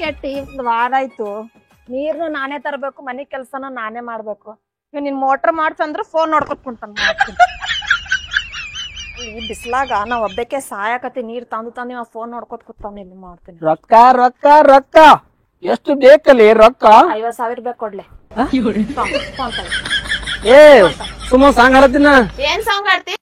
ಕೆಟ್ಟಿ ವಾರ ಆಯ್ತು. ನೀರ್ನು ನಾನೇ ತರಬೇಕು, ಮನಿ ಕೆಲ್ಸನ ನಾನೇ ಮಾಡ್ಬೇಕು. ನಿನ್ ಮೋಟರ್ ಮಾಡ್ಸಂದ್ರ ಫೋನ್ ನೋಡ್ಕೊತ ಕುಂತಾನ. ಈ ಬಿಸ್ಲಾಗ ನಾ ಒಬ್ಬಕ್ಕೆ ಸಾಯಕತಿ ನೀರ್ ತಂದು ಫೋನ್ ನೋಡ್ಕೊತ ಕೂತಾನ. ಇಲ್ಲಿ ಮಾಡ್ತೀನಿ. ರೊಕ್ಕ ರೊಕ್ಕ ರೊಕ್ಕ ಎಷ್ಟು ಬೇಕಲ್ಲಿ ರೊಕ್ಕ? 50,000 ಬೇಕು ಕೊಡ್ಲೆ. ಏ ಸುಮ್ಮ ಸಾಂಗ್ ಹಾಡತ್ತಿನ. ಏನ್ ಸಾಂಗ್ ಆಡ್ತಿ?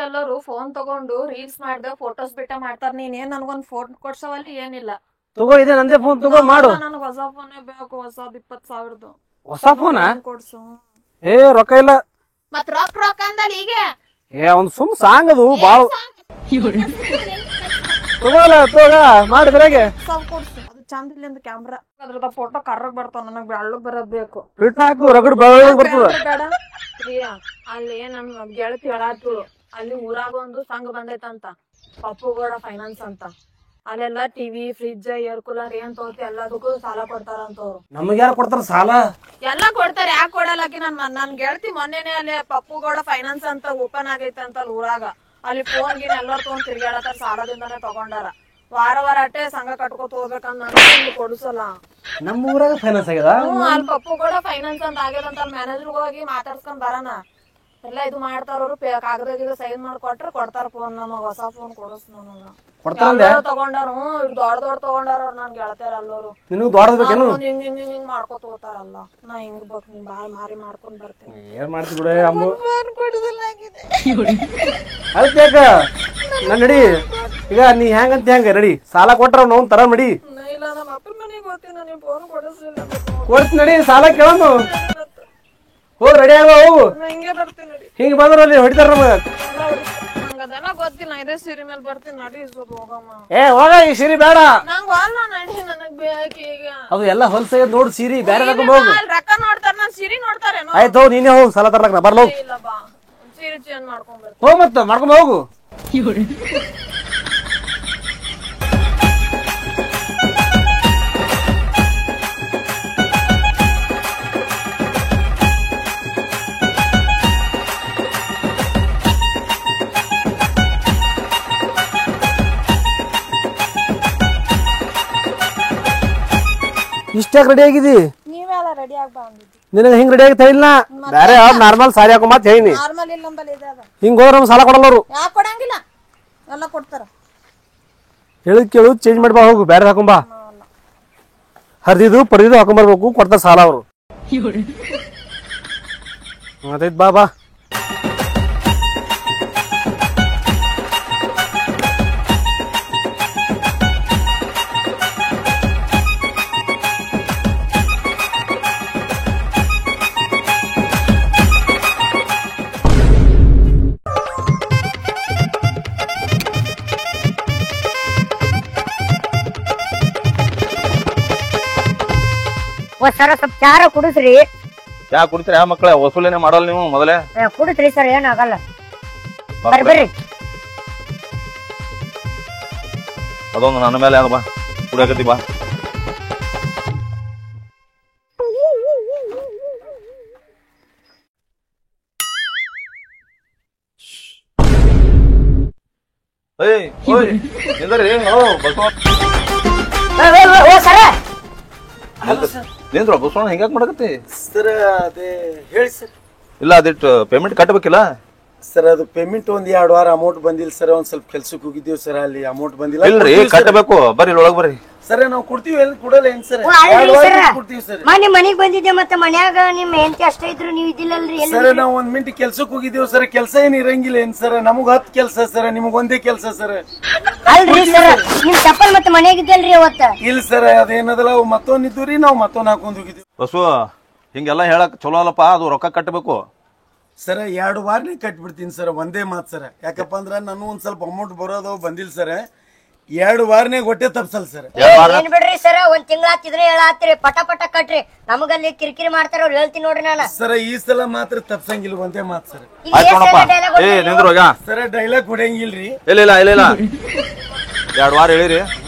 ಎಲ್ಲರೂ ಫೋನ್ ತಗೊಂಡು ರೀಲ್ಸ್ ಮಾಡ್ದೆ ಫೋಟೋಸ್ ಬಿಟ್ಟ ಮಾಡ್ತಾರ. ನೀನೇನ್ ನನ್ಗೊಂದ್ ಫೋನ್ ಕೊಡ್ಸವಲ್ಲಿ ಏನಿಲ್ಲ. ತಗೋ ಇದೆ ನಂದೇ ಫೋನ್ ತಗೋ ಮಾಡು. ನನಗ್ ಹೊಸ ಫೋನೇ ಬೇಕು, ಹೊಸದ್ 20,000 ಹೊಸ ಫೋನ್ ಕೊಡ್ಸು. ಏ ರೊಕ್ಕ ಇಲ್ಲ. ಮತ್ ರೊಕ್ಕ ಅಂದಲ್ಲ ಈಗ. ಏ ಒಂದ್ ಸುಮ್ ಸಾಂಗ್ ಅದು ಬಾಳ ತಗೋಲ್ಲ ತೋಗ ಮಾಡಿದ್ರಾಗೆ ಕೊಡ್ಸು. ಅದು ಚಂದ ಇಲ್ಲ ಕ್ಯಾಮ್ರಾ. ಅದ್ರದ ಫೋಟೋ ಕರ್ರಗ್ ಬರ್ತಾವ. ನನಗ್ ಬೆಳ್ಳಗ್ ಬರೋದ್ ಬೇಕು. ಫಿಟ್ ಹಾಕು ರಗಡ್ ಬೆಳ್ಳಗ್ ಬರ್ತದ. ಅಲ್ಲಿ ನಮ್ ಗೆಳತಿ ಹೇಳಾತು, ಅಲ್ಲಿ ಊರಾಗ ಒಂದು ಸಂಘ ಬಂದೈತಂತ, ಪಪ್ಪುಗೌಡ ಫೈನಾನ್ಸ್ ಅಂತ. ಅಲ್ಲೆಲ್ಲ ಟಿವಿ, ಫ್ರಿಡ್ಜ್, ಏರ್ ಕೂಲರ್ ಏನ್ ತಗೋತಿ ಎಲ್ಲದಕ್ಕೂ ಸಾಲ ಕೊಡ್ತಾರಂತವ್ರು. ನಮಗ್ ಯಾರು ಕೊಡ್ತಾರ ಸಾಲ? ಎಲ್ಲಾ ಕೊಡ್ತಾರೆ. ಯಾಕೆ ಕೊಡಲ್ಲಕಿ? ನನ್ ಗೆಳತಿ ಮೊನ್ನೆನೆ ಅಲ್ಲಿ ಪಪ್ಪುಗೌಡ ಫೈನಾನ್ಸ್ ಅಂತ ಓಪನ್ ಆಗೈತೆ ಅಂತ ಊರಾಗ. ಅಲ್ಲಿ ಫೋನ್ ಗಿನ್ ಎಲ್ಲರೂ ತಗೊಂಡ್ ತಿರ್ಗಾಡತಾರ. ಸಾಲದಿಂದಾನೆ ತಗೊಂಡಾರ. ವಾರ ಅಟ್ಟೆ ಸಂಘ ಕಟ್ಕೋತ ಹೋಗ್ಬೇಕಂತ ಕೊಡಿಸಲ್ಲ. ನಮ್ಮ ಊರಾಗ ಫೈನಾನ್ಸ್ ಆಗ್ಯದ. ಅಲ್ಲಿ ಪಪ್ಪುಗೌಡ ಫೈನಾನ್ಸ್ ಅಂತ ಆಗ್ಯದಂತ. ಮ್ಯಾನೇಜರ್ ಹೋಗಿ ಮಾತಾಡ್ಸ್ಕೊಂಡ್ ಬರೋಣ. ಎಲ್ಲ ಇದು ಮಾಡ್ತಾರ. ಕಾಗದ ಸೈನ್ ಮಾಡ್ಕೊಟ್ರೆ ಕೊಡ್ತಾರ ಫೋನ್. ನಮಗ್ ಹೊಸ ಫೋನ್ ಕೊಡಸ್ ತಗೊಂಡಾರು. ದೊಡ್ಡ ತಗೊಂಡಾರ ನನ್ ಗೆಳತಾರ ಎಲ್ಲರೂ. ನಿನಗ್ ದೊಡ್ಡದೇನು? ಹಿಂಗ್ ಮಾಡ್ಕೊತ ಹೋಗ್ತಾರಲ್ಲ. ನಾ ಹಿಂಗ್ ಬೇಕು ನೀನ್ ಬಾಳ್ ಮಾರಿ ಮಾಡ್ಕೊಂಡ್ ಬರ್ತೀನಿ. ಏನ್ ಮಾಡ್ತಿ ಬಿಡ ಅಮ್ಮ. ಅದಕ್ಕ ನನ್ ನಡಿ ಈಗ ನೀ ಹೆಂಗಂತ ಹೆಂಗ ರೆಡಿ ಸಾಲ ಕೊಟ್ರ ನಾವು ತರ ನಡಿ. ಇಲ್ಲ ನಮ್ಮ ಅಪ್ಪನ ಮನೆಗೆ ಹೋಗ್ತೀನಿ. ನೀನ್ ಫೋನ್ ಕೊಡಿಸ್ಲಿಲ್ಲ. ಕೊಡ್ತಿ ನಡಿ ಸಾಲ ಕೇಳೋನು. ಹೋಗ್ ರೆಡಿ ಆಗ ಹೋಗು. ಹಿಂಗೆ ಬರ್ತೀನಿ. ಹಿಂಗ ಬಂದ್ರ ಅಲ್ಲಿ ಹೊಡಿತಾರ ನಮಗ. ಅದೆಲ್ಲ ಗೊತ್ತಿಲ್ಲ. ಇದೇ ಸೀರೆ ಮೇಲೆ ಬರ್ತೀನಿ. ನಡಿ ಹೋಗಮ್ಮ. ಏ ಹೋಗ ಈ ಸೀರೆ ಬೇಡ. ನಂಗ್ ಅಲ್ಲ ನಡಿ. ನನಗ್ ಬೇಕು ಈಗ. ಅದು ಎಲ್ಲ ಹೊಲ್ಸ ನೋಡ್ ಸೀರೆ ಬೇರೆ ತಗೊಂಡ್ ಹೋಗು. ರೊಕ್ಕ ನೋಡ್ತಾರ. ನಾನ್ ಸೀರೆ ನೋಡ್ತಾರೇನೋ. ಆಯ್ತು ನೀನೇ ಹೋಗ್ ಸಾಲ ತರ್ಲಕ್ ನಾ ಬರ್ಲ. ಇಲ್ಲ ಬಾ ಸೀರೆ ಚೇಂಜ್ ಮಾಡ್ಕೊಂಡ್ ಬರ್ತೀನಿ. ಹೋಗ್ ಮತ್ತ ಮಾಡ್ಕೊಂಡ್ ಹೋಗು. ಇಷ್ಟಾಗ ರೆಡಿ ಆಗಿದಿ? ನೀವೆಲ್ಲ ರೆಡಿ ಆಗ್ಬಾ ಅಂದಿದ್ದಿ. ನಿನಗ ಹಿಂಗ್ ರೆಡಿ ಆಗಿತ್ತ ಇಲ್ಲ ಬೇರೆ ನಾರ್ಮಲ್ ಸಾರಿ ಹಾಕೋ ಮಾತ್ ಹೇಳಿನಿ. ನಾರ್ಮಲ್ ಇಲ್ಲ ನಂಬಲ್ಲಿ ಇದೆ ಅದ. ಹಿಂಗ ಹೋದ್ರ ಸಾಲ ಕೊಡಲ್ಲ ಅವರು. ಯಾಕೆ ಕೊಡಂಗಿಲ್ಲ? ಎಲ್ಲ ಕೊಡ್ತಾರ. ಹೇಳಿದ್ ಕೇಳು ಚೇಂಜ್ ಮಾಡ್ಬಾ ಹೋಗು. ಬೇರೆ ಹಾಕೊಂಬಾ. ಹರಿದಿದ್ದು ಪಡೆದಿದ್ದು ಹಾಕೊಂಬರ್ಬೇಕು. ಕೊಡ್ತಾರ ಸಾಲ ಅವರು. ಮತ್ತೈತ್ ಬಾ ಬಾ. ಸರ್ ಸ್ವಲ್ಪ ಚಾರ ಕುಡಿಸ್ರಿ. ಚಾ ಕುಡಿತೀರಿ? ಯಾವ ಮಕ್ಕಳ ವಸೂಲೇನೆ ಮಾಡಲ್ಲ ನೀವು ಮೊದಲೇ? ಕುಡಿಸ್ರಿ ಸರ್, ಏನಾಗಲ್ಲ. ಬರ್ರಿ. ಅದೊಂದು ನನ್ನ ಮೇಲೆ ಬಾ ಕುಡಿಯಕತ್ತಿ ಬಾ. ನಿಂದ್ರ ಬಸವಣ್ಣ ಹಿಂಗ್ಯಾಕ್ ಮಾಡಕತ್ತಿ? ಸರ್ ಅದೇ ಹೇಳಿ ಸರ್. ಇಲ್ಲ ಅದಿಟ್ಟು ಪೇಮೆಂಟ್ ಕಟ್ಟಬೇಕಿಲ್ಲ ಸರ್. ಅದು ಪೇಮೆಂಟ್ ಒಂದ್ 2 ವಾರ ಅಮೌಂಟ್ ಬಂದಿಲ್ಲ ಸರ್. ಒಂದ್ ಸ್ವಲ್ಪ ಕೆಲ್ಸಕ್ಕೆ ಹೋಗಿದ್ದೀವಿ ಸರ್. ಅಲ್ಲಿ ಅಮೌಂಟ್ ಬಂದಿಲ್ಲ. ಇಲ್ರಿ ಕಟ್ಟಬೇಕು. ಬರ್ರಿ ಒಳಗ್ ಬರ್ರಿ. ಸರ್ ನಾವು ಕೊಡ್ತೀವಿ. ಎಲ್ಲಿ ಕೊಡಲ್ಲ ಏನ್ ಸರ್? ಕೊಡ್ತೀವಿ ಸರ್. ಮನೆ ಮನಿಗ್ ಬಂದಿದ್ದೆ. ಮತ್ತೆ ಮನ್ಯಾಗ ನಿಮ್ ಹೆಂಡತಿ ಅಷ್ಟೇ ಇದ್ರು, ನೀವ್ ಇದ್ದಿಲ್ಲಲ್ರಿ? ಸರ್ ನಾವು 1 ಮಿನಿಟ್ ಕೆಲ್ಸಕ್ಕೆ ಹೋಗಿದ್ದೀವಿ ಸರ್. ಕೆಲ್ಸ ಏನ್ ಇರಂಗಿಲ್ಲ ಏನ್ ಸರ್? ನಮಗ್ 10 ಕೆಲ್ಸ ಸರ್, ನಿಮಗ್ ಒಂದೇ ಕೆಲ್ಸ ಸರ್. ಅಲ್ರಿ ಸರ್, ನಿಮ್ ಚಪ್ಪಲ್ ಮತ್ತೆ ಮನ್ಯಾಗಿದ್ದಲ್ರಿ ಅವತ್ತ? ಇಲ್ಲ ಸರ್, ಅದೇನದಲ್ಲ ಮತ್ತೊಂದ್ ಇದ್ದು ರೀ, ನಾವ್ ಮತ್ತೊಂದ್ ಹಾಕೊಂಡ್ ಹೋಗಿದ್ದೀವಿ. ಬಸು ಹಿಂಗೆಲ್ಲ ಹೇಳಕ್ ಚಲೋ ಅಲ್ಲಪ್ಪ. ಅದು ರೊಕ್ಕ ಕಟ್ಟಬೇಕು ಸರ್. 2 ವಾರನೇ ಕಟ್ಬಿಡ್ತೀನಿ ಸರ್. ಒಂದೇ ಮಾತ್ ಸರ್. ಯಾಕಪ್ಪ ಅಂದ್ರ ನಾನು ಒಂದ್ ಸ್ವಲ್ಪ ಅಮೌಂಟ್ ಬರೋದು ಬಂದಿಲ್ಲ ಸರ್. 2 ವಾರನೇ ಹೊಟ್ಟೆ ತಪ್ಸಲ್ ಸರ್. ಏನ್ ಬಿಡ್ರಿ ಸರ್, ಒಂದ್ ತಿಂಗಳ ಹತ್ತಿದ್ರೆ ಹೇಳತ್ತೀರಿ. ಪಟ ಪಟ ಕಟ್ರಿ. ನಮಗಲ್ಲಿ ಕಿರಿಕಿರಿ ಮಾಡ್ತಾರ ಅವ್ರು. ಹೇಳ್ತೀನಿ ನೋಡ್ರಿ ನಾನು. ಸರ್ ಈ ಸಲ ಮಾತ್ರ ತಪ್ಸಂಗಿಲ್ಲ. ಒಂದೇ ಮಾತ್ ಸರ್. Sir dialogue ಹೊಡೆಯಂಗಿಲ್ರಿ. ಇಲ್ಲ ಇಲ್ಲ ಇಲ್ಲ ಇಲ್ಲ 2 ವಾರ ಹೇಳಿರಿ.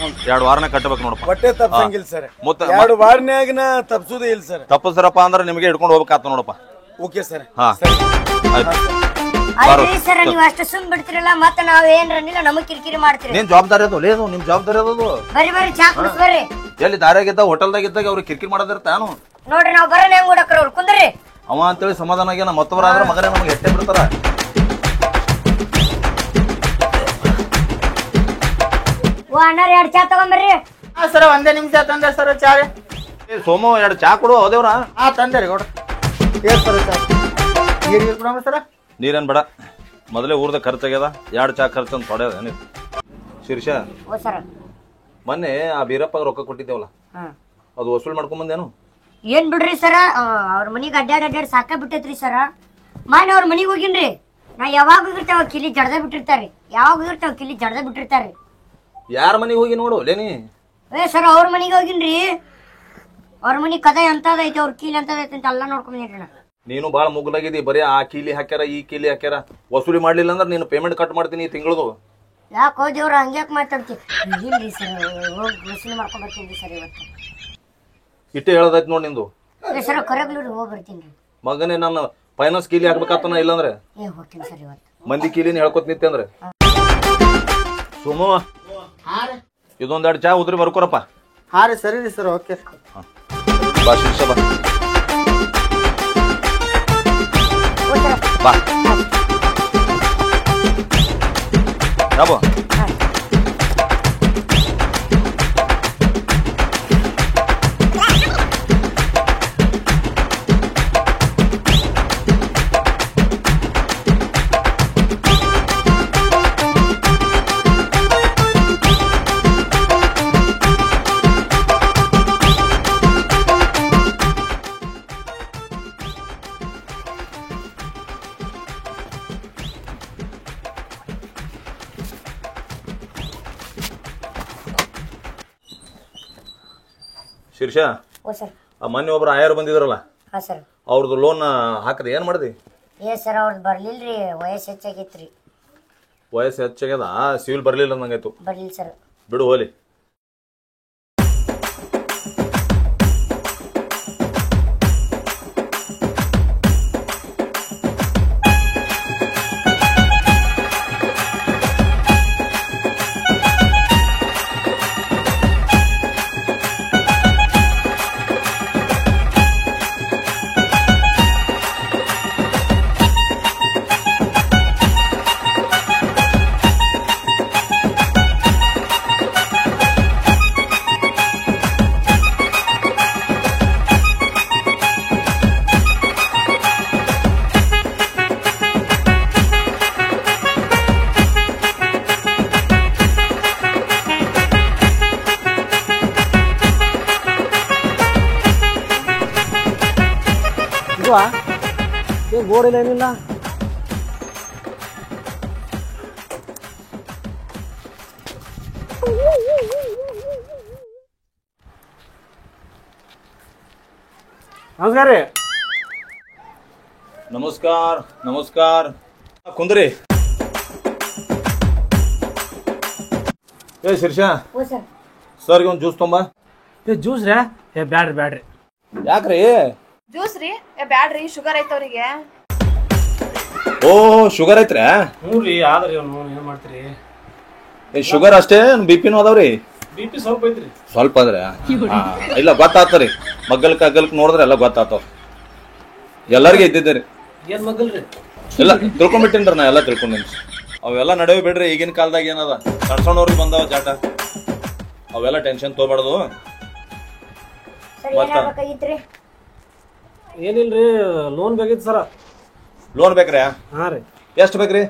2 ವಾರನೇ ಕಟ್ಟಬೇಕು ನೋಡಪ್ಪ. ಹೊಟ್ಟೆ ತಪ್ಸಂಗಿಲ್ಲ ಸರ್. 2 ವಾರನ್ಯಾಗ ತಪ್ಸುದೇ ಇಲ್ಲ ಸರ್. ತಪ್ಪಸ್ರಪ್ಪ ಅಂದ್ರೆ ನಿಮಗೆ ಹಿಡ್ಕೊಂಡು ಹೋಗ್ಬೇಕಾತ ನೋಡಪ್ಪ. Okay sir. ಹಾ ಆಯ್ತು. ಅಲ್ರಿ ಸರ್ ನೀವ್ ಅಷ್ಟು ಸುಮ್ ಬಿಡ್ತಿರಲ್ಲ ಮತ್ತ ನಾವ್ ಏನ್ರ ಅಂದಿಲ್ಲ ನಮಗ್ ಕಿರಿಕಿರಿ ಮಾಡ್ತೀರಿ. ನೀನ್ ಜವಾಬ್ದಾರಿ ಅದು ಲೇದು ನಿಮ್ ಜವಾಬ್ದಾರಿ ಅದದು. ಬರ್ರಿ ಚಾ ಕುಡಿಸ್ ಬರ್ರಿ. ಎಲ್ಲಿ ದಾರ್ಯಾಗಿದ್ದಾಗ ಹೋಟೆಲ್ದಾಗ ಇದ್ದಾಗ ಅವ್ರಿಗೆ ಕಿರಿಕಿರಿ ಮಾಡೋದಿರ್ತಾನು. ನೋಡ್ರಿ ನಾವ್ ಬರೋಣ ಹೆಂಗ್ ಓಡಕ್ರ ಅವ್ರು ಕುಂದ್ರಿ. ಅವ ಅಂತೇಳಿ ಸಮಾಧಾನ ಆಗ್ಯಾನ ಮತ್ತೊಬ್ಬರಾದ್ರೆ ಮಗನೇ ನಮ್ಗೆ ಹೆಟ್ಟೆ ಬಿಡ್ತಾರ. ಓ ಅಣ್ಣಾರ 2 ಚಾ ತಗೊಂಬರ್ರಿ. ಸರ್ ಒಂದೇ ನಿಮಿಷ ತಂದೆ ಸರ್ ಚಾ. ಸೋಮು 2 ಚಾ ಕೊಡು ಅದೇವ್ರ. ತಂದೆ ರೀ ಗೌಡ್ರ. ಏನ್ ಸರ್ ಚಾ ನೀರ್ ಕೊಡಮ್ಮ ಸರ. ನೀರೇನ್ ಬೇಡ, ಮೊದಲೇ ಊರ್ದ ಖರ್ಚಾಗ್ಯದ. 2 ಚಾ ಖರ್ಚು ಅಂತ ತೊಡೆಯದ ನೀವು. ಶೀರ್ಷ ಓ ಸರ್ ಮೊನ್ನೆ ಆ ಬೀರಪ್ಪಗೆ ರೊಕ್ಕ ಕೊಟ್ಟಿದ್ದೇವಲ್ಲ ಅದು ವಸೂಲ್ ಮಾಡ್ಕೊಂಡ್ ಬಂದೇನು? ಏನ್ ಬಿಡ್ರಿ ಸರ ಅವ್ರ ಮನಿಗ್ ಅಡ್ಡಾಡ್ ಸಾಕ ಬಿಟ್ಟೈತ್ರಿ ಸರ. ಮಾನ್ ಅವ್ರ ಮನಿಗ್ ಹೋಗಿನ್ರಿ. ನಾ ಯಾವಾಗ ಹೋಗಿರ್ತಾವ ಕಿಲಿ ಜಡ್ದ ಬಿಟ್ಟಿರ್ತಾರಿ. ಯಾವಾಗ ಹೋಗಿರ್ತಾವ ಕಿಲಿ ಜಡ್ದ ಬಿಟ್ಟಿರ್ತಾರಿ. ಯಾರ ಮನೆಗೆ ಹೋಗಿ ನೋಡು ಲೇನಿ? ಏ ಸರ್ ಅವ್ರ ಮನಿಗ್ ಹೋಗಿನ್ರಿ. ಅವ್ರ ಮನಿ ಕದ ಎಂತದೈತಿ ಅವ್ರ ಕೀಲಿ ಎಂತದೈತಿ ಅಂತ ಎಲ್ಲ ನೋಡ್ಕೊಂಡ್ರಿ ನಾ. ನೀನು ಬಾಳ ಮುಗ್ಲಾಗಿದಿ. ಬರೀ ಆ ಕೀಲಿ ಹಾಕ್ಯಾರ ಈ ಕೀಲಿ ಹಾಕ್ಯಾರ. ವಸೂಲಿ ಮಾಡ್ಲಿಲ್ಲ ಅಂದ್ರೆ ನೀನು ಪೇಮೆಂಟ್ ಕಟ್ ಮಾಡ್ತೀನಿ ತಿಂಗಳದು. ಯಾಕೋ ದೇವ್ರ ಹಂಗ್ಯಾಕ್ ಮಾತಾಡ್ತಿ? ಇಲ್ರಿ ಸರ್ ಹೋಗಿ ವಸೂಲಿ ಮಾಡ್ಕೊಂಡ್ ಬರ್ತೀನಿ ಸರ್ ಇವತ್ತು. ಇಟ್ಟೆ ಹೇಳದೈತಿ ನೋಡಿ ನಿಂದು. ಏ ಸರ್ ಕರೆಗ್ಲೂರಿ ಹೋಗಿ ಬರ್ತೀನಿ. ಮಗನೇ ನಾನು ಫೈನಾನ್ಸ್ ಕೀಲಿ ಹಾಕ್ಬೇಕಾತನ ಇಲ್ಲಂದ್ರೆ ಏ ಹೋಗ್ತೀನಿ ಸರ್ ಇವತ್ತು. ಮಂದಿ ಕೀಲಿನ ಹೇಳ್ಕೊತ ನಿಂತೆ ಅಂದ್ರೆ ಸುಮ್ಮ ಇದೊಂದೆರಡು ಚಾ ಉದ್ರಿ ಬರ್ಕೊರಪ್ಪ. ಹಾ ರೀ ಸರಿ ರೀ ಸರ್ ಓಕೆ. ಬಾ ಶಿಕ್ಷ ಬಾ ಬಾ ಯಾಬೋ ಶೀರ್ಷ ಓ ಸರ್. ಆ ಮೊನ್ನೆ ಒಬ್ರು ಆಯರ್ ಬಂದಿದ್ರಲ್ಲ ಹಾ ಸರ್. ಅವ್ರದ್ದು ಲೋನ್ ಹಾಕದ ಏನ್ ಮಾಡಿದಿ? ಏ ಸರ್ ಅವ್ರದ್ದು ಬರ್ಲಿಲ್ರಿ. ವಯಸ್ಸು ಹೆಚ್ಚಾಗೈತ್ರಿ. ವಯಸ್ಸು ಹೆಚ್ಚಾಗ್ಯದ ಸಿವಿಲ್ ಬರ್ಲಿಲ್ಲ ಅಂದಂಗಾಯ್ತು. ಬರ್ಲಿಲ್ಲ ಸರ್. ಬಿಡು ಹೋಲಿ. ಗೋಡಿಲ್ಲ ಏನಿಲ್ಲ. ನಮಸ್ಕಾರ ರೀ. ನಮಸ್ಕಾರ ನಮಸ್ಕಾರ ಕುಂದ್ರಿ. ಏ ಶೀರ್ಷ ಓ ಸರ್. ಸರ್ಗೆ ಒಂದು ಜ್ಯೂಸ್ ತೊಂಬ. ಏ ಜ್ಯೂಸ್ ರೀ? ಏ ಬ್ಯಾಡ್ರಿ. ಯಾಕ್ರಿ? ಜ್ಯೂಸ್ ರೀ? ಬ್ಯಾಡ್ರಿ ಶುಗರ್ ಐತವ್ರಿಗೆ. ಓ ಶುಗರ್ ಐತ್ರಿ? ಹ್ಞೂ ರೀ ಆದ್ರಿ ಅವ್ನು ಏನ್ ಮಾಡ್ತೀರಿ? ಶುಗರ್ ಅಷ್ಟೇ ಬಿಪಿನೂ ಅದಾವ್ರಿ? BP ಸ್ವಲ್ಪ ಐತ್ರಿ. ಸ್ವಲ್ಪ ಅದ್ರೆ ಇಲ್ಲ ಗೊತ್ತಾಗ್ತರಿ. ಮಗ್ಗಲ್ಕ್ ಅಗ್ಗಲ್ಕ್ ನೋಡಿದ್ರೆ ಎಲ್ಲ ಗೊತ್ತಾಗ್ತಾವ. ಎಲ್ಲಾರ್ಗೆ ಇದ್ದಿದ್ದೀರಿ. ಏನ್ ಮಗಲ್ರಿ? ಎಲ್ಲ ತಿಳ್ಕೊಂಡ್ಬಿಟ್ಟಿನ್ರಿ ನಾ ಎಲ್ಲ ತಿಳ್ಕೊಂಡೇನಿ. ಅವೆಲ್ಲ ನಡೆಯೋ ಬಿಡ್ರಿ. ಈಗಿನ ಕಾಲದಾಗ ಏನದ ಸಣ್ಸಣ್ಣವ್ರಿಗೆ ಬಂದಾವ ಜಾಟ. ಅವೆಲ್ಲ ಟೆನ್ಷನ್ ತಗೋಬಾರ್ದು. ಸರ್ ಏನಾಗಬೇಕಾಗಿತ್ರಿ? ಏನಿಲ್ರಿ ಲೋನ್ ಬೇಕಿತ್ತು ಸರ. ಲೋನ್ ಬೇಕ್ರಿ? ಹಾ ರೀ. ಎಷ್ಟು ಬೇಕ್ರಿ?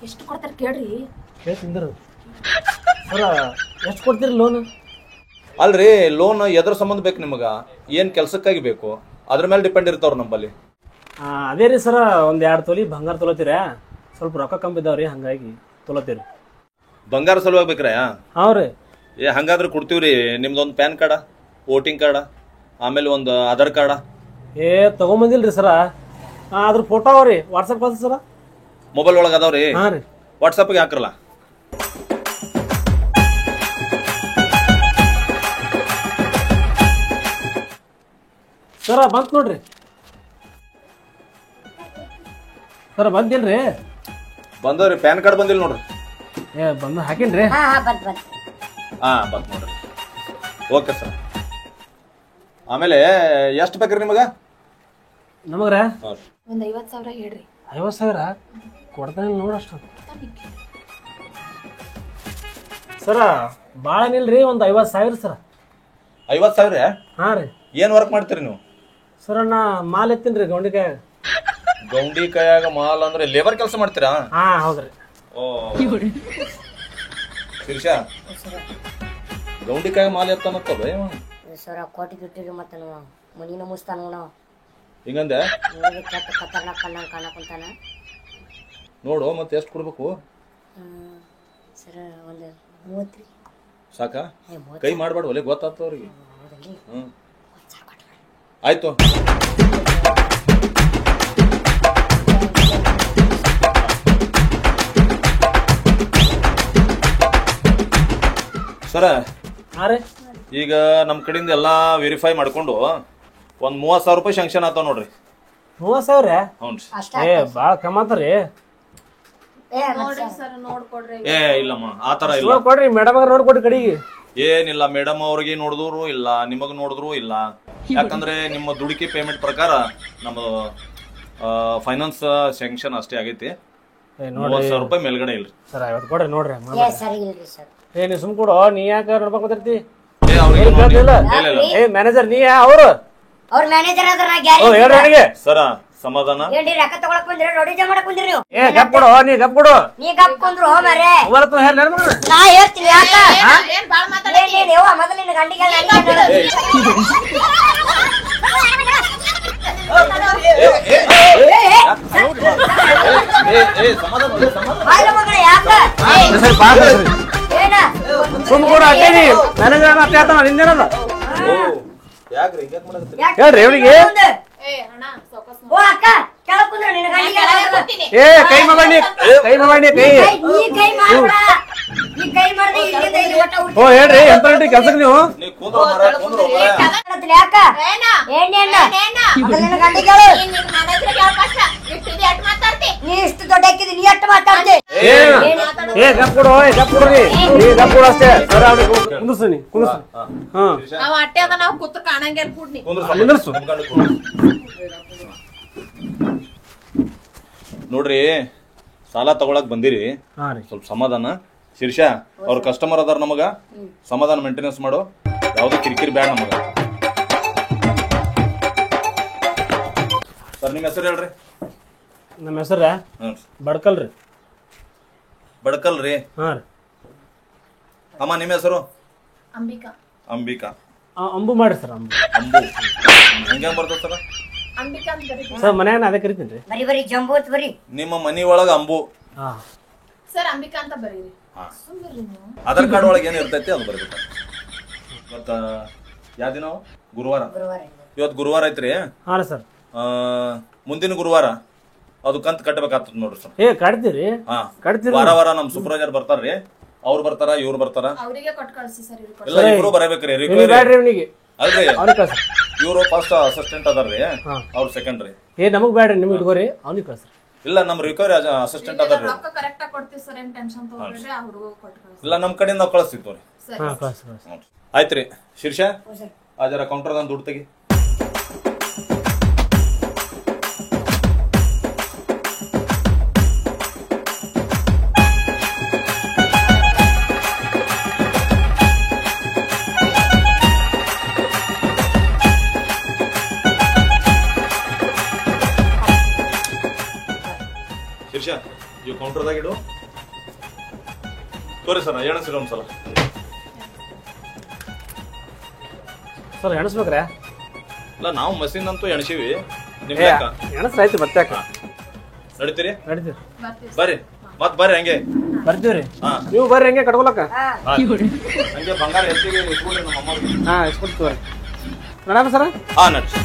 ಎಷ್ಟು ಕೊಡ್ತಾರ ಕೇಳ್ರಿ. ಕೇಳ್ತಿಂದ್ರ ಸರ ಎಷ್ಟು ಕೊಡ್ತೀರಿ ಲೋನ್? ಅಲ್ರಿ ಲೋನ್ ಎದ್ರ ಸಂಬಂಧ ಬೇಕು ನಿಮಗ? ಏನ್ ಕೆಲ್ಸಕ್ಕಾಗಿ ಬೇಕು ಅದ್ರ ಮೇಲೆ ಡಿಪೆಂಡ್ ಇರ್ತಾವ್ರ ನಂಬಲ್ಲಿ. ಅದೇ ರೀ ಸರ ಒಂದ್ 2 ತೊಲಿ ಬಂಗಾರ ತೊಲತೀರ. ಸ್ವಲ್ಪ ರೊಕ್ಕ ಕಮ್ಮಿ ಇದಾವ್ರಿ ಹಂಗಾಗಿ ತೊಲತೀರಿ. ಬಂಗಾರ ಸಲುವಾಗಿ ಬೇಕ್ರ? ಹಾ ರೀ. ಏ ಹಂಗಾದ್ರೆ ಕೊಡ್ತೀವ್ರಿ. ನಿಮ್ದೊಂದು ಪ್ಯಾನ್ ಕಾರ್ಡ, ವೋಟಿಂಗ್ ಕಾರ್ಡ, ಆಮೇಲೆ ಒಂದು ಆಧಾರ್ ಕಾರ್ಡ. ಏ ತಗೊಂಬಂದಿಲ್ರಿ ಸರ. ಅದ್ರ ಫೋಟೋ ಅವ್ರಿ ವಾಟ್ಸಪ್ ಕಳ್ಸಿ ಸರ. ಮೊಬೈಲ್ ಒಳಗೆ ಅದಾವ್ರಿ? ಹಾ ರೀ. ವಾಟ್ಸಪ್ಗೆ ಹಾಕ್ರಲ್ಲ. ಸರ ಬಂತ್ ನೋಡ್ರಿ. ಸರ್ ಬಂದಿಲ್ರಿ? ಬಂದವ್ರಿ ಪ್ಯಾನ್ ಕಾರ್ಡ್ ಬಂದಿಲ್ಲ ನೋಡ್ರಿ. ಏ ಬಂದು ಹಾಕಿನ್ರಿ. ಹಾ ಬಂತ್ ಬಂತ್ ನೋಡ್ರಿ. Okay sir. ಆಮೇಲೆ ಎಷ್ಟು ಬೇಕ್ರಿ ನಿಮಗ? ನಮಗ್ರ ಒಂದ್ 50,000 ಹೇಳ್ರಿ. 50,000 ಕೊಡ್ತಾನೆ ನೋಡಷ್ಟು. ಸರ ಭಾಳ ಏನಿಲ್ರಿ, ಒಂದು 50,000 ಸರ. 50,000? ಹಾಂ ರೀ. ಏನ್ ವರ್ಕ್ ಮಾಡ್ತೀರಿ ನೀವು? ಸರ ನಾ ಮಾಲ್ ಎತ್ತೀನಿ ರೀ ಗೌಂಡಿಕಾಯ. ಗೌಂಡಿ ಕೈಯಾಗ ಮಾಲ್ ಅಂದ್ರೆ ಲೇಬರ್ ಕೆಲಸ ಮಾಡ್ತೀರಾ? ಹಾ ಹೌದ್ರಿ. ಓ ಶಿರ್ಷ ಗೌಂಡಿ ಕೈಯಾಗ ಮಾಲ್ ಎತ್ತಾನತ್ತಲ್ಲ ಸರ ಕೋಟಿ ಗಿಟ್ಟಿರಿ ಮತ್ತೆ ನಾವು ಮನಿನ ಮುಸ್ತಾನ ನಾವು ಹಿಂಗಂದೆ ಕೆಟ್ಟ ಖತರ್ನಾಕ್ ಕಣ್ಣಂಗ್ ಕಾಣಕುಂತಾನ. ನೋಡು ಮತ್ತೆ ಎಷ್ಟು ಕೊಡ್ಬೇಕು? ಸರ ಒಂದು 30 ಸಾಕ? ಕೈ ಮಾಡ್ಬೇಡ ಒಲೆ ಗೊತ್ತಾಗ್ತದ ಅವ್ರಿಗೆ. ಹ್ಮ್ ಆಯ್ತು. ಸರ ಹಾಂ ರೀ. ಈಗ ನಮ್ಮ ಕಡೆಯಿಂದ ಎಲ್ಲಾ ವೆರಿಫೈ ಮಾಡ್ಕೊಂಡು ಒಂದ್ 30,000 ರೂಪಾಯಿ ಶಾಂಕ್ಷನ್ ಆತಾವ ನೋಡ್ರಿ. 30,000? ಹ್ಞೂ ಏ ಭಾಳ ಕಮ್ಮ ಆತರಿ. ನೋಡ್ರಿ ಸರ್ ನೋಡ್ಕೊಡ್ರಿ. ಏ ಇಲ್ಲಮ್ಮ ಆತರ ಇಲ್ಲ. ಕೊಡ್ರಿ ಮೇಡಮ್ ನೋಡ್ಕೊಡ್ರಿ ಕಡೆಗೆ. ಏನಿಲ್ಲ ಮೇಡಮ್ ಅವ್ರಿಗೆ ನೋಡಿದ್ರು ಇಲ್ಲ, ನಿಮಗ್ ನೋಡಿದ್ರು ಇಲ್ಲ. ಯಾಕಂದ್ರೆ ನಿಮ್ಮ ದುಡುಕಿ ಪೇಮೆಂಟ್ ಪ್ರಕಾರ ನಮ್ಮ ಫೈನಾನ್ಸ್ ಸ್ಯಾಂಕ್ಷನ್ ಅಷ್ಟೇ ಆಗೈತಿ. 30,000 ರೂಪಾಯಿ ಮೇಲ್ಗಡೆ ಇಲ್ರಿ. ಸರ್ 50 ಕೊಡ್ರಿ ನೋಡ್ರಿ. ಸರಿ ಇಲ್ರಿ ಸರ್. ಏ ನೀ ಸುಮ್ ಕೊಡು, ನೀ ಯಾಕೆ ನೋಡ್ಬೇಕು ಗೊತ್ತಿರ್ತಿ? ಏ ಅವ್ರಿಗೆ ಇಲ್ಲ ಏ ಮ್ಯಾನೇಜರ್ ನೀ ಅವರು ಅವ್ರ ಮ್ಯಾನೇಜರ್ ಅದ್ರ ನಾ ಗ್ಯಾರೇಜ್ ಹೇಳ್ರಿ ನನಗೆ. ಸರ ಸಮಾಧಾನ. ಏನ್ರಿ ರೊಕ್ಕ ತಗೊಳಕ್ ಬಂದ್ರಿ ರೋಡಿ ಜಮಾ ಮಾಡಕ್ ಬಂದ್ರಿ ನೀವು? ಏ ಗಪ್ ಕೊಡು, ನೀ ಗಪ್ ಕೊಡು. ನೀ ಗಪ್ ಕೊಂಡ್ರು ಹೋ ಮಾರೇ. ಅವರತ್ತು ಹೇಳ ನಾ ಹೇಳ್ತೀನಿ ಯಾಕ ಏನ್ ಬಾಳ್ ಮಾತಾಡ ಏನ್ ಯವ್ವ ಮೊದಲು ನಿನ್ನ ಗಂಡಿಗೆ ಯಾಕ ಏನ ಸುಮ್ ಕೊಡು ಅಟ್ಟೇನಿ ಮ್ಯಾನೇಜರ್ ಅಟ್ಟೆ ಆತ ನಿಂದೇನದ ಯಾಕ್ರಿ ಹೇಳ್ರಿ ಇವನಿಗೆ. ಏ ಅಣ್ಣ ಸೌಕಸ್ ಓ ಅಕ್ಕ ಕೆಳಗ್ ಕುಂದ್ರು ನಿನ್ನ ಗಂಡಿಗೆ ಏ ಕೈ ಮಗಣ್ಣಿ ಕೈ ಮಗಣ್ಣಿ ಕೈ. ನೀ ಕೈ ಮಾಡ್ಬೇಡ, ನೀ ಕೈ ಮಾಡ್ದೆ ಇಲ್ಲಿಂದ ಇಲ್ಲಿ ಒಟ್ಟ ಓ ಹೇಳ್ರಿ ಎಂತ ಕೆಲ್ಸಕ್ಕೆ ನೀವು? ನೀವು ಕೂದ್ರು ಮರ ಕೂದ್ರು ಮರ. ಹುಡ್ತಿ ಯಾಕ ನಿನ್ನ ಗಂಡಿಗೆ ನೀ ಇಷ್ಟು ದೊಡ್ಡ ಹಾಕಿದಿ, ನೀ ಎಷ್ಟು ಮಾತಾಡ್ತಿ? ಏ ಗಪ್ ಕೊಡು, ಏ ಗಪ್ ಕೊಡು ನೀ ಗಪ್ ಕೊಡು ಅಷ್ಟೇ. ಸರ್ ಅವ್ನಿಗೆ ಕುಂದ್ರಸು ನೀ ಕುಂದ್ರಸು. ಹಾ ನಾವ್ ಅಟ್ಟೆ ಅದ ನಾವ್ ಕೂತು ಕಾಣಂಗಿಲ್ಲ ಕೂಡ್ನಿ. ಕುಂದ್ರಸು. ನೋಡ್ರಿ ಸಾಲ ತಗೊಳಕ್ ಬಂದಿರಿ, ಹಾ ರೀ. ಸ್ವಲ್ಪ ಸಮಾಧಾನ. ಶಿರ್ಷಾ ಅವ್ರ ಕಸ್ಟಮರ್ ಅದಾರ, ನಮಗ ಸಮಾಧಾನ ಮೇಂಟೆನೆನ್ಸ್ ಮಾಡು. ಯಾವ್ದು ಕಿರಿಕಿರಿ ಬ್ಯಾಡ ನಮಗ. ಸರ್ ನಿಮ್ಮ ಹೆಸರು ಹೇಳ್ರಿ. ನಮ್ಮ ಹೆಸರ ಬಡ್ಕಲ್ ರೀ. ಬಡ್ಕಲ್ ರೀ. ಹಾ ರೀ. ಅಮ್ಮ ನಿಮ್ಮ ಹೆಸರು? ಅಂಬಿಕಾ. ಅಂಬಿಕಾ. ಅಂಬು ಮಾಡ್ರಿ ಸರ್. ಅಂಬು ಅಂಬು ಹಂಗೆ ಬರ್ತದ ಸರ್? ಅಂಬಿಕಾ ಅಂತ ಬರೀ ಸರ್ ಮನ್ಯಾಗ ಅದೇ ಕರಿತೀನಿ ರೀ. ಬರಿ ಬರಿ ಜಂಬೂ ಅಂತ ಬರಿ. ನಿಮ್ಮ ಮನಿ ಒಳಗ ಅಂಬು. ಹಾ ಸರ್ ಅಂಬಿಕಾ ಅಂತ ಬರೀರಿ. ಆಧಾರ್ ಕಾರ್ಡ್ ಒಳಗೆ ಏನ್ ಇರ್ತೈತಿ ಅದು ಬರ್ಬೇಕು. ಮತ್ತ ಯಾವ ದಿನ? ಗುರುವಾರ. ಇವತ್ತು ಗುರುವಾರ ಐತ್ರಿ. ಹಾ ರೀ ಸರ್. ಮುಂದಿನ ಗುರುವಾರ ಅದು ಕಂತ್ ಕಟ್ಟಬೇಕಾಗ್ತದ ನೋಡ್ರಿ ಸರ್. ಏ ಕಟ್ತೀರಿ? ಹಾ ಕಟ್ತೀರಿ. ವಾರ ವಾರ ನಮ್ ಸೂಪರ್ವೈಸರ್ ಬರ್ತಾರ್ರಿ, ಅವ್ರು ಬರ್ತಾರ ಇವ್ರು ಬರ್ತಾರ. ಅವರಿಗೆ ಕೊಟ್ಟು ಕಳಿಸಿ ಸರ್. ಎಲ್ಲ ಇಬ್ರು ಬರಬೇಕ್ರಿ. ಬ್ಯಾಡ್ರಿ ಇವನಿಗೆ ಅಲ್ರಿ ಅವ್ನಿಗೆ ಕಳ್ಸಿ. ಇವ್ರು ಫಸ್ಟ್ ಅಸಿಸ್ಟೆಂಟ್ ಅದಾರ್ರಿ, ಅವ್ರು ಸೆಕೆಂಡ್ ರೀ. ಏ ನಮಗ್ ಬ್ಯಾಡ್ರಿ, ನಿಮ್ಗೆ ಇಟ್ಕೋರಿ, ಅವ್ನಿಗೆ ಕಳ್ಸ್ರಿ. ಇಲ್ಲ ನಮ್ ರಿಕವರಿ ಅಸಿಸ್ಟೆಂಟ್ ಅದಾರ್ರಿ. ರೊಕ್ಕ ಕರೆಕ್ಟ್ ಆಗಿ ಕೊಡ್ತೀವಿ ಸರ್, ಏನ್ ಟೆನ್ಷನ್ ತಗೋಬೇಡ್ರಿ. ಅವ್ರಿಗೂ ಕೊಟ್ಟು ಕಳಿಸಿ. ಇಲ್ಲ ನಮ್ ಕಡೆಯಿಂದ ನಾವು ಕಳಿಸ್ತಿದ್ವಿ. ಹಾ ಕಳ್ಸಿ ಕಳ್ಸಿ. ಆಯ್ತ್ರಿ. ಶಿರ್ಷಾ ಆ ಜರ ಕೌಂಟರ್ ದುಡ್ಡು ತೆಗಿ. ಶಿರ್ಷಾ ಇವ್ ಕೌಂಟರ್ದಾಗ ಇಡು. ತೋರಿ ಸರ್ ಎಣಸಿರಿ ಒಂದ್ಸಲ. ಸರ್ ಎಣಸ್ಬೇಕ್ರೆ? ಇಲ್ಲ ನಾವು ಮಷೀನ್ ಅಂತೂ ಎಣಸಿವಿ. ನಿಮ್ ಎಣಸ್ರ ಆಯ್ತು ಮತ್ತೆ ನಡಿತೀರಿ? ನಡೀತೀರಿ. ಬರ್ರಿ ಮತ್ ಬರ್ರಿ ಹಂಗೆ ಬರ್ತೀವ್ರಿ. ಹಾ ನೀವು ಬರ್ರಿ ಹಂಗೆ ಕಟ್ಕೊಳಕ. ಹಂಗೆ ಬಂಗಾರ ಹೆಚ್ಚಿಗೆ ಇಸ್ಕೊಡ್ರಿ ನಮ್ಮ ಅಮ್ಮ. ಹಾ ಇಸ್ಕೊಡ್ತೀವ್ರಿ. ನೋಡೋಣ ಸರ. ಹಾ ನಡ್ಸಿ.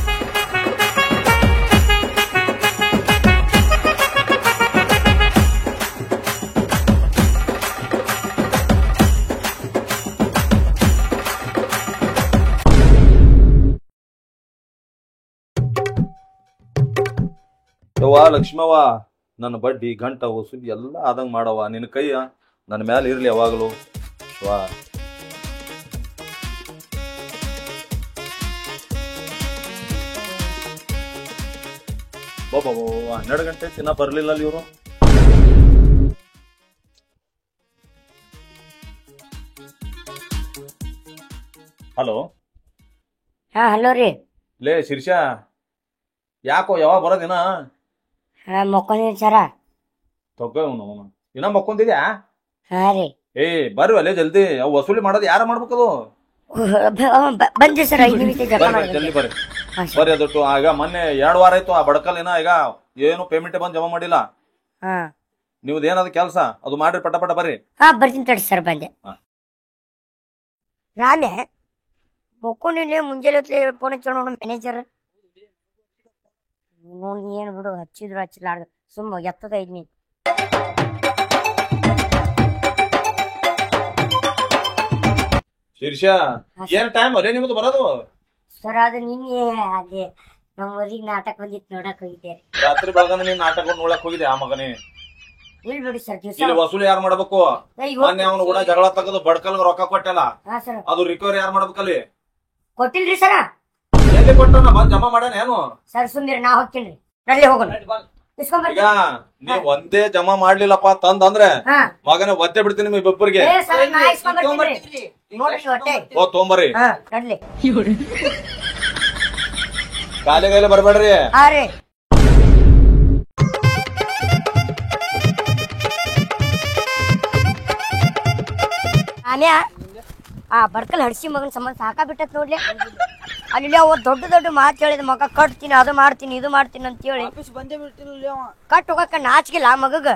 ಯವ್ವ ಲಕ್ಷ್ಮವ್ವ, ನನ್ನ ಬಡ್ಡಿ ಗಂಟ ವಸೂಲಿ ಎಲ್ಲ ಆದಂಗೆ ಮಾಡವ. ನಿನ್ನ ಕೈಯ ನನ್ನ ಮ್ಯಾಲೆ ಇರಲಿ ಯಾವಾಗಲೂ. ವಾ ಬಾಬಾ 12 ಗಂಟೆ ತಿನ್ನ ಬರ್ಲಿಲ್ಲ ಅಲ್ಲಿ ಇವರು. ಹಲೋ. ಹಾ ಹಲೋ ರೀ. ಲೇ ಶಿರ್ಷಾ, ಯಾಕೋ ಯಾವಾಗ ಬರೋದಿನ? ಮಕ್ಕೊಂದಿನಿ ಸರ. ಇನ್ನ ಮಕ್ಕೊಂದಿದ್ಯಾ? ಹಾ ರೀ. ಏ ಬರ್ರಿ ಅಲ್ಲೇ ಜಲ್ದಿ. ಅವು ವಸೂಲಿ ಮಾಡೋದು ಯಾರ ಮಾಡ್ಬೇಕದು? ಬಂದ್ರಿ ಸರ್ 5 ನಿಮಿಷ ಜಲ್ದಿ ಬರ್ರಿ ಬರ್ರಿ. ಅದಟ್ಟು ಈಗ ಮೊನ್ನೆ 2 ವಾರ ಆಯ್ತು ಆ ಬಡಕಲ್ಲಿನ ಈಗ ಏನು ಪೇಮೆಂಟ್ ಬಂದ್ ಜಮಾ ಮಾಡಿಲ್ಲ. ನಿಮ್ದು ಏನದ ಕೆಲಸ ಅದು ಮಾಡ್ರಿ, ಪಟ ಪಟ ಬರ್ರಿ. ಹಾ ಬರ್ತೀನಿ ತಡಿ ಸರ್, ಬಂದೆ. ರಾಮೆ ಮಕ್ಕೊಂಡಿಲ್ಲ, ಮುಂಜಾನೆ ಫೋನ್ ಹಚ್ಚ ನೋಡು ಮ್ಯಾನೇಜರ್. ನೋಡಿ ಏನ್ ಬಿಡು, ಹಚ್ಚಿದ್ರು ಹಚ್ಚಲಾರ್ದು ಸುಮ್ಮ ಎತ್ತದ ಐದ್ನಿ. ಶಿರ್ಷಾ, ಏನ್ ಟೈಮ್ ಅಲ್ಲೇ ನಿಮ್ದು ಬರೋದು? ಸರ್ ಅದು ನಿನ್ನೆ ಅದೇ ನಮ್ಮ ಊರಿಗೆ ನಾಟಕ ಬಂದಿತ್ತು, ನೋಡಕ್ ಹೋಗಿದ್ದೆ. ರಾತ್ರಿ ಬೆಳಗಾನ ನೀನ್ ನಾಟಕ ನೋಡಕ್ ಹೋಗಿದೆ ಆ ಮಗನೇ. ಇಲ್ಲಿ ಬಿಡಿ ಸರ್ ದಿವಸ ಇಲ್ಲಿ ವಸೂಲಿ ಯಾರು ಮಾಡ್ಬೇಕು? ಮೊನ್ನೆ ಅವನು ಕೂಡ ಜಗಳ ತೆಗೆದು ಬಡ್ಕಲ್ ರೊಕ್ಕ ಕೊಟ್ಟಲ್ಲ, ಅದು ರಿಕವರಿ ಯಾರು ಮಾಡ್ಬೇಕಲ್ಲಿ? ಕೊಟ್ಟಿಲ್ರಿ ಸರ. ಎಲ್ಲಿ ಕೊಟ್ಟನ? ಬಂದ್ ಜಮಾ ಮಾಡ್ಯಾನ ಏನು? ಸರ್ ಸುಮ್ಮಿರಿ, ನಾ ಹೋಗ್ತೀನಿ, ನಲ್ಲಿ ಹೋಗೋಣ. ಈಗ ನೀವ್ ಒಂದೇ ಜಮಾ ಮಾಡ್ಲಿಲ್ಲಪ್ಪ ತಂದ್ರೆ ಮಗನ ಒತ್ತೆ ಬಿಡ್ತೀನಿ ನಿಮ್ ಇಬ್ಬರಿಗೆ. ಓ ತೊಂಬರ್ರಿ, ಕಾಲಿ ಕೈಲಿ ಬರ್ಬೇಡ್ರಿ. ಆಮ್ಯಾ ಆ ಬಡ್ಕಲ್ ಹಡ್ಸಿ ಮಗನ್ ಸಂಬಂಧ ಸಾಕಾ ಬಿಟ್ಟತ್ ನೋಡ್ಲಿ. ಅಲ್ಲಿ ಅವ ದೊಡ್ಡ ದೊಡ್ಡ ಮಾತು ಹೇಳಿದ, ಮಗ ಕಟ್ತೀನಿ, ಅದು ಮಾಡ್ತೀನಿ, ಇದು ಮಾಡ್ತೀನಿ ಅಂತ ಹೇಳಿ ಕಟ್ ಹೋಗಕ್ಕ ನಾಚಿಗಿಲ್ಲ ಆ ಮಗಗ.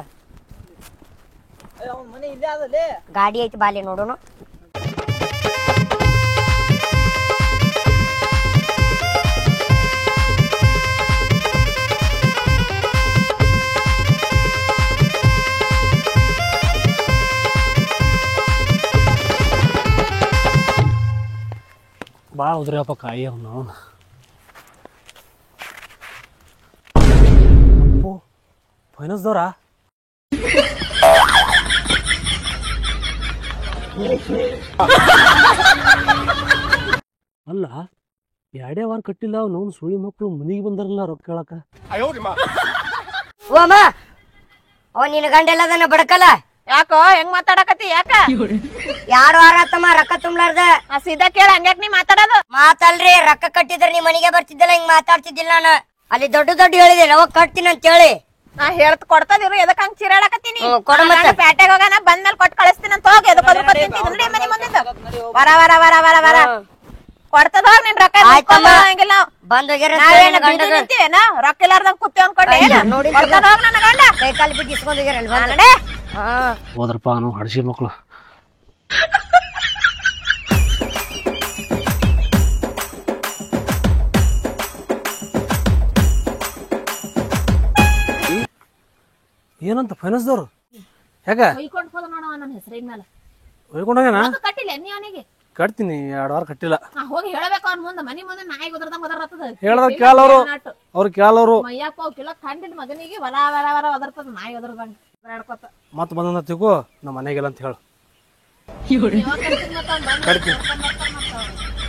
ಗಾಡಿ ಐತಿ ಬಾಲೆ ನೋಡೋಣ. ಭಾಳ ಉದ್ರಪ್ಪ ಕಾಯಿ ಅವನು. ಅಪ್ಪು ಫೈನಾನ್ಸ್ದವ್ರ? ಅಲ್ಲ 2 ವಾರ ಕಟ್ಟಿಲ್ಲ ಅವನು. ಸುಳಿ ಮಕ್ಕಳು ಮನೆಗೆ ಬಂದಾರಲ್ಲ ರೊಕ್ಕ ಕೇಳಕ. ಓ ಅಮ್ಮ, ಅವ ನಿನ್ನ ಗಂಡ ಎಲ್ಲದನ್ನ ಬಡಕಲ್ಲ. ಯಾಕೋ ಹೆಂಗ್ ಮಾತಾಡಕತ್ತಿ? ಯಾಕ 2 ವಾರ ಆತಮ್ಮ ರೊಕ್ಕ ತುಂಬಲಾರ್ದ. ಸೀದಾ ಕೇಳ, ಹಂಗ್ಯಾಕ್ ನೀ ಮಾತಾಡೋದು? ಮಾತಲ್ರಿ, ರೊಕ್ಕ ಕಟ್ಟಿದ್ರೆ ನೀ ಮನೆಗೆ ಬರ್ತಿದ್ದಿಲ್ಲ, ಹಿಂಗ್ ಮಾತಾಡ್ತಿದ್ದಿಲ್ಲ ನಾನು. ಅಲ್ಲಿ ದೊಡ್ಡ ದೊಡ್ಡ ಹೇಳಿದೆ ಅವಾಗ ಕಟ್ತೀನಿ ಅಂತ ಹೇಳಿ. ನಾ ಹೇಳ್ತ ಕೊಡ್ತದಿರು, ಎದಕ್ ಹಂಗ್ ಚಿರಾಡಕತ್ತೀನಿ? ಕೊಡ ಮತ್ತೆ. ಪ್ಯಾಟೆಗೆ ಹೋಗೋಣ, ಬಂದ್ಮೇಲೆ ಕೊಟ್ಟು ಕಳಿಸ್ತೀನಿ ಅಂತ ಹೋಗಿ. ಎದಕ್ ಮನೆ ಮುಂದೆ ವರ ವರ ವರ ವರ ವರ ಕೊಡ್ತದ ನಿನ್ ರೊಕ್ಕ. ಹಂಗಿಲ್ಲ ಬಂದ್ ಹೋಗ್ಯಾರ ನಿಂತೀವೇನ? ರೊಕ್ಕ ಇಲ್ಲಾರ್ದಂಗ್ ಕುತ್ತಿ ಅನ್ಕೊಂಡೆ. ನನ್ನ ಗಂಡ ಕೈ ಕಾಲು ಬಿದ್ದು ಇಸ್ಕೊಂಡ್ ಹೋಗ್ಯಾರ. ಹೋದ್ರಪ್ಪ ಅವನು ಹಡ್ಸಿ ಮಕ್ಕಳು. ಏನಂತ ಫೈನಾನ್ಸ್ದವ್ರು? ಯಾಕ ಹೊಯ್ಕೊಂಡ್ ಹೋದ ನೋಡವ ನನ್ನ ಹೆಸರಿನ ಮೇಲೆ. ಹೊಯ್ಕೊಂಡೋಗ್ಯಾನ? ಕಟ್ಟಿಲ್ಲ ನೀ ಅವನಿಗೆ? ಕಟ್ತೀನಿ, 2 ವಾರ ಕಟ್ಟಿಲ್ಲ. ಹೋಗಿ ಹೇಳಬೇಕು ಅವ್ನ ಮುಂದೆ, ಮನಿ ಮುಂದೆ ನಾಯಿ ಒದರ್ದಂಗ್ ಒದರ್ತದ. ಹೇಳ್ದ ಕೇಳೋರು, ಅವ್ರು ಕೇಳೋರು. ಮಯ್ಯಪ್ಪ ಕಿಲೋ ಕಂಡಿನ ಮಗನಿಗೆ ವರ ವರ ವರ ಒದರ್ತದ, ನಾಯಿ ಒದರ್ದಂಗ್ ಆಡ್ಕೊತ. ಮತ್ ಬಂದ ತಿಳ್ಕೊ, ನಮ್ಮ ಮನೆಗೆಲ್ಲ ಅಂತ ಹೇಳು.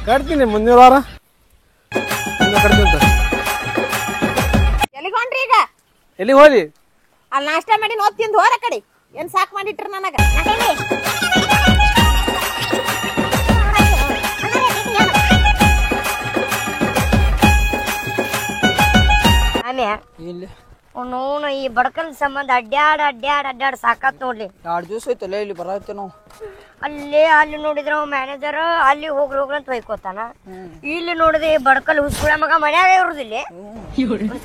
ಕಟ್ತೀನಿ ಮುಂದಿನ ವಾರ ಕಟ್ತೀನಿ ಅಂತ. ಎಲ್ಲಿಗೊಂಡ್ರಿ ಈಗ? ಎಲ್ಲಿಗೆ ಹೋಗಿ? ಅಲ್ಲಿ ನಾಷ್ಟ ಮಾಡಿ ನೋದ್ ತಿಂದು ಹೋರ ಕಡೆ. ಏನ್ ಸಾಕ್ ಮಾಡಿಟ್ರಿ ನನಗ? ನೋನು ಈ ಬಡ್ಕಲ್ ಸಂಬಂಧ ಅಡ್ಡಾಡ್ ಸಾಕಾತ್ ನೋಡ್ಲಿ. 2 ದಿವಸ ಐತಲ್ಲ ಇಲ್ಲಿ ಬರತ್ತೆ ನಾವು. ಅಲ್ಲಿ ನೋಡಿದ್ರ ಮ್ಯಾನೇಜರ್ ಅಲ್ಲಿ ಹೋಗ್ರಿ ಅಂತ ಹೊಯ್ಕೋತಾನ. ಇಲ್ಲಿ ನೋಡಿದ್ರೆ ಬಡ್ಕಲ್ ಹುಸ್ಕುಳ ಮಗ ಮನ್ಯಾಗ ಇರುದಿಲ್ಲ,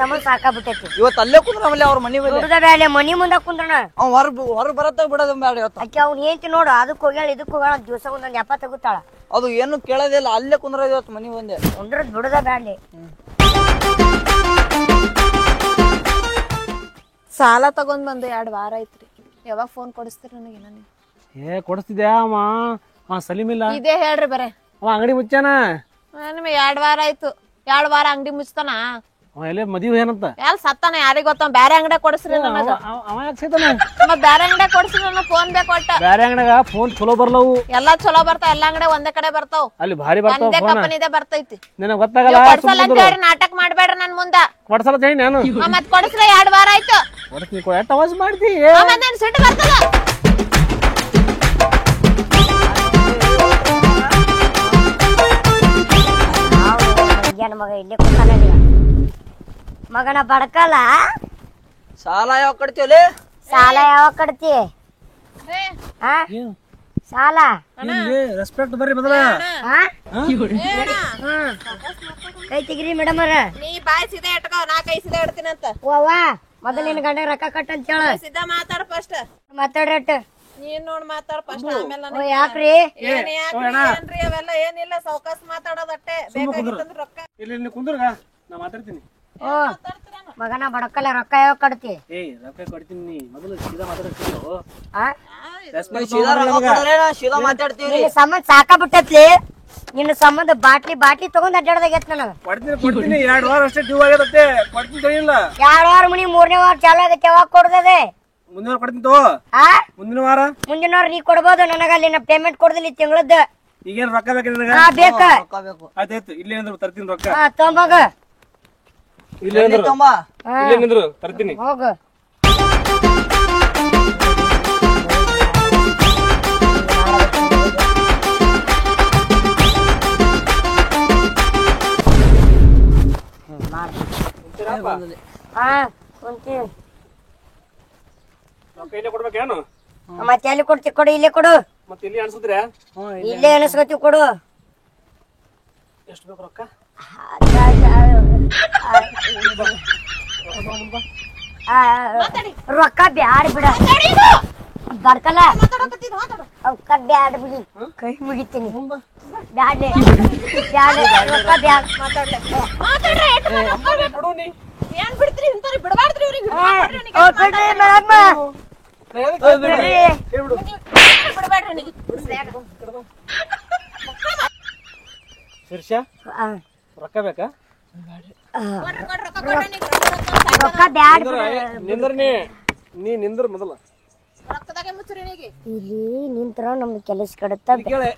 ಸಂಬಂಧ ಸಾಕಾಗ್ಬಿಟ್ಟೈತಿ. ಇವತ್ತು ಅಲ್ಲೇ ಕುಂದ್ರಮಲ್ಲ ಅವ್ರ ಮನಿ ಮೇಲೆ. ನೋಡಿದ ಬ್ಯಾಳೆ ಮನಿ ಮುಂದ ಕುಂದ್ರಣ ಅವ್ ಹೊರ ಬರತ್ತ ಬಿಡೋದು ಬ್ಯಾಡ ಇವತ್ತು. ಅಕ್ಕಿ ಅವ್ನ ಏಂತಿ ನೋಡು, ಅದಕ್ಕೆ ಹೋಗ್ಯಾಳ ಇದಕ್ಕೆ ಹೋಗ್ಯಾಳ, ದಿವಸ ಒಂದೊಂದು ನೆಪ ತಗುತ್ತಾಳ. ಅದು ಏನು ಕೇಳೋದಿಲ್ಲ, ಅಲ್ಲೇ ಕುಂದ್ರದ ಇವತ್ತು ಮನಿ ಬಂದೆ. ಕುಂದ್ರದ್ ಬಿಡದ ಬ್ಯಾಳೆ. ಸಾಲ ತಗೊಂಡ್ ಬಂದು 2 ವಾರ ಐತ್ರಿ. ಯಾವಾಗ ಫೋನ್ ಕೊಡಿಸ್ತೀರಿ ನನಗೆ? ನನಗೆ ಕೊಡಿಸ್ತಿದ್ಯಾ ಅವ ಸಲೀಮಿಲ್ಲ. ಇದೇ ಹೇಳ್ರಿ ಬರೇ. ಅವ ಅಂಗಡಿ ಮುಚ್ಚಾನ. ನಿಮಗೆ 2 ವಾರ ಆಯ್ತು. 2 ವಾರ ಅಂಗಡಿ ಮುಚ್ತಾನ. ಅವ ಎಲ್ಲಿ ಮದುವೆ ಏನಂತ ಎಲ್ ಸತ್ತಾನ ಯಾರಿಗ್ ಗೊತ್ತ ಬ್ಯಾರೆ ಅಂಗಡ್ಯಾಗ ಕೊಡ್ಸ್ರಿ ನನಗ ಅವ ಯಾಕೆ ಸೈತಾನ ಮತ್ ಬ್ಯಾರೆ ಅಂಗಡ್ಯಾಗ ಕೊಡ್ಸ್ರಿ ನನಗ ಫೋನ್ ಬೇಕು ಒಟ್ಟ ಬ್ಯಾರೆ ಅಂಗಡ್ಯಾಗ ಫೋನ್ ಚಲೋ ಬರ್ಲವು ಎಲ್ಲಾ ಚಲೋ ಬರ್ತಾವ ಎಲ್ಲಾ ಅಂಗಡಿ ಒಂದೇ ಕಡೆ ಬರ್ತಾವ ಅಲ್ಲಿ ಭಾರಿ ಬರ್ತಾವ ಒಂದೇ ಫೋನ್ ಕಂಪನಿದೆ ಬರ್ತೈತಿ ನಿನಗೆ ಗೊತ್ತಾಗಲ್ಲ ಕೊಡ್ಸಲ್ಲ ಅಂತ ಹೇಳಿ ನಾಟಕ ಮಾಡ್ಬೇಡ್ರಿ ನನ್ ಮುಂದ ಕೊಡ್ಸಲ್ಲ ಹೇಳಿ ನಾನು ಮತ್ ಕೊಡ್ಸ್ರಿ 2 ವಾರ ಆಯ್ತು ಕೊಡ್ತೀನಿ ಎಷ್ಟು ಅವಾಜ್ ಮಾಡ್ತಿ ಮತ್ ನನ್ ಸಿಟ್ಟು ಬರ್ತದ ಏನ್ ಮಗ ಇಲ್ಲೇ ಕೂತಾನ ಮಗನ ಬಡ್ಕಲ್ಲ ಸಾಲ ಯಾವ ಕಟ್ತೀವಲ್ಲಿ ಸಾಲ ಯಾವಾಗ ಕಟ್ತಿ ಆ ಸಾಲ ರೆಸ್ಪೆಕ್ಟ್ ಬರ್ರಿ ಮೊದಲ ಕೈ ತೆಗಿರಿ ಮೇಡಮ್ ಅವ್ರ ನೀ ಬಾಯ್ ಸೀದಾ ಇಟ್ಕೋ ನಾ ಕೈ ಸೀದಾ ಇಡ್ತೀನಂತ ಅವ್ವ ಮೊದಲ ನಿನ್ ಗಂಡ ರೊಕ್ಕ ಕಟ್ ಅಂತ ಹೇಳ ಸೀದಾ ಮಾತಾಡ ಫಸ್ಟ್ ಮಾತಾಡ್ರಟ್ ನೀನ್ ನೋಡ್ ಮಾತಾಡ ಫಸ್ಟ್ ಆಮೇಲೆ ಓ ಯಾಕ್ರಿ ಏನ್ರಿ ಅವೆಲ್ಲ ಏನಿಲ್ಲ ಸೌಕಾಸ್ ಮಾತಾಡೋದಟ್ಟೆ ಬೇಕಾಗಿತ್ತಂದ್ರ ರೊಕ್ಕ ಇಲ್ಲಿ ಕುಂದ್ರಗ ನಾ ಮಾತಾಡ್ತೀನಿ ಓ ಮಗನ ಬಡಕಲ್ಲ ರೊಕ್ಕ ಯಾವಾಗ ಕಟ್ತಿ ರೊಕ್ಕ ಕೊಡ್ತೀನಿ ಮೊದಲು ಸೀದಾ ಮಾತಾಡ್ತೀನಿ ಸೀದಾ ಮಾತಾಡ್ತೀವಿ ನಿನ್ನ ಸಂಬಂಧ ಸಾಕಾಬಿಟ್ಟತ್ಲಿ ನಿನ್ನ ಸಂಬಂಧ ಬಾಟ್ಲಿ ತಗೊಂಡ್ ಅಡ್ಡಾಡ್ದಾಗೈತ್ ನನಗ ಕೊಡ್ತೀನಿ 2 ವಾರ ಅಷ್ಟೇ ಡ್ಯೂ ಆಗತ್ತೆ ಕೊಡ್ತೀನಿ ಇಲ್ಲ 2 ವಾರ ಮುನಿ 3ನೇ ವಾರ ಚಾಲು ಆಗತ್ತೆ ಯಾವಾಗ ಕೊಡ್ದದೆ ಮುಂದಿನ ವಾರ ಕೊಡ್ತೀನಿ ತಗೋ ಮುಂದಿನ ವಾರ ನೀ ಕೊಡ್ಬೋದು ನನಗ ಅಲ್ಲಿ ನಾ ಪೇಮೆಂಟ್ ಕೊಡ್ದಿಲ್ಲ ತಿಂಗಳದ ಈಗೇನ್ ರೊಕ್ಕ ಬೇಕು ನಿನಗ ಬೇಕ ಆಯ್ತಾಯ್ತು ಇಲ್ಲೇ ನಿಂದ್ರು ತರ್ತೀನಿ ರೊಕ್ಕ ತೊಂಬಗ ಇಲ್ಲೇ ನಿಂದ್ರು ತರ್ತೀನಿ ಹೋಗ ರೊಕ್ಕ ಇಲ್ಲೇ ಕೊಡ್ಬೇಕೇನು ಮತ್ತೆ ಎಲ್ಲಿ ಕೊಡ್ತಿ ಕೊಡು ಇಲ್ಲೇ ಕೊಡು ಮತ್ತೆ ಇಲ್ಲಿ ಅನ್ಸುದ್ರೆ ಇಲ್ಲೇ ಅನಸ್ಕೊತಿ ಕೊಡು ಎಷ್ಟು ಬೇಕು ರೊಕ್ಕ ರೊಕ್ಕ ಬ್ಯಾಡ ಬಿಡ ಬಡ್ಕಲ್ಲ ರೊಕ್ಕ ಬ್ಯಾಡ ಬಿಡಿ ಕೈ ಮುಗಿತೀನಿ ಬ್ಯಾಡ್ಲೆ ರೊಕ್ಕ ಬ್ಯಾಡ ಏನ್ ಬಿಡ್ತೀರಿ ಇಂತವ್ರಿ ಬಿಡಬಾರ್ದ್ರಿ ಇವ್ರಿಗೆ ಬಿಡ್ರಿ ಮೇಡಮ್ಮ ಬಿಡ್ರಿ ಬಿಡಬೇಡ್ರಿ ನೀವು ಶಿರ್ಷಾ ರೊಕ್ಕ ಬೇಕಾ ರೊಕ್ಕ ಬ್ಯಾಡ ನಿಂದ್ರ ನೀ ನಿಂದ್ರ ಮೊದಲ ರೊಕ್ಕದಾಗೆ ಮುಚ್ಚರಿ ನೀಗಿ ಇಲ್ಲಿ ನಿಂತ್ರ ನಮ್ದು ಕೆಲಸ ಕಡತ್ತ ಕೇಳೆ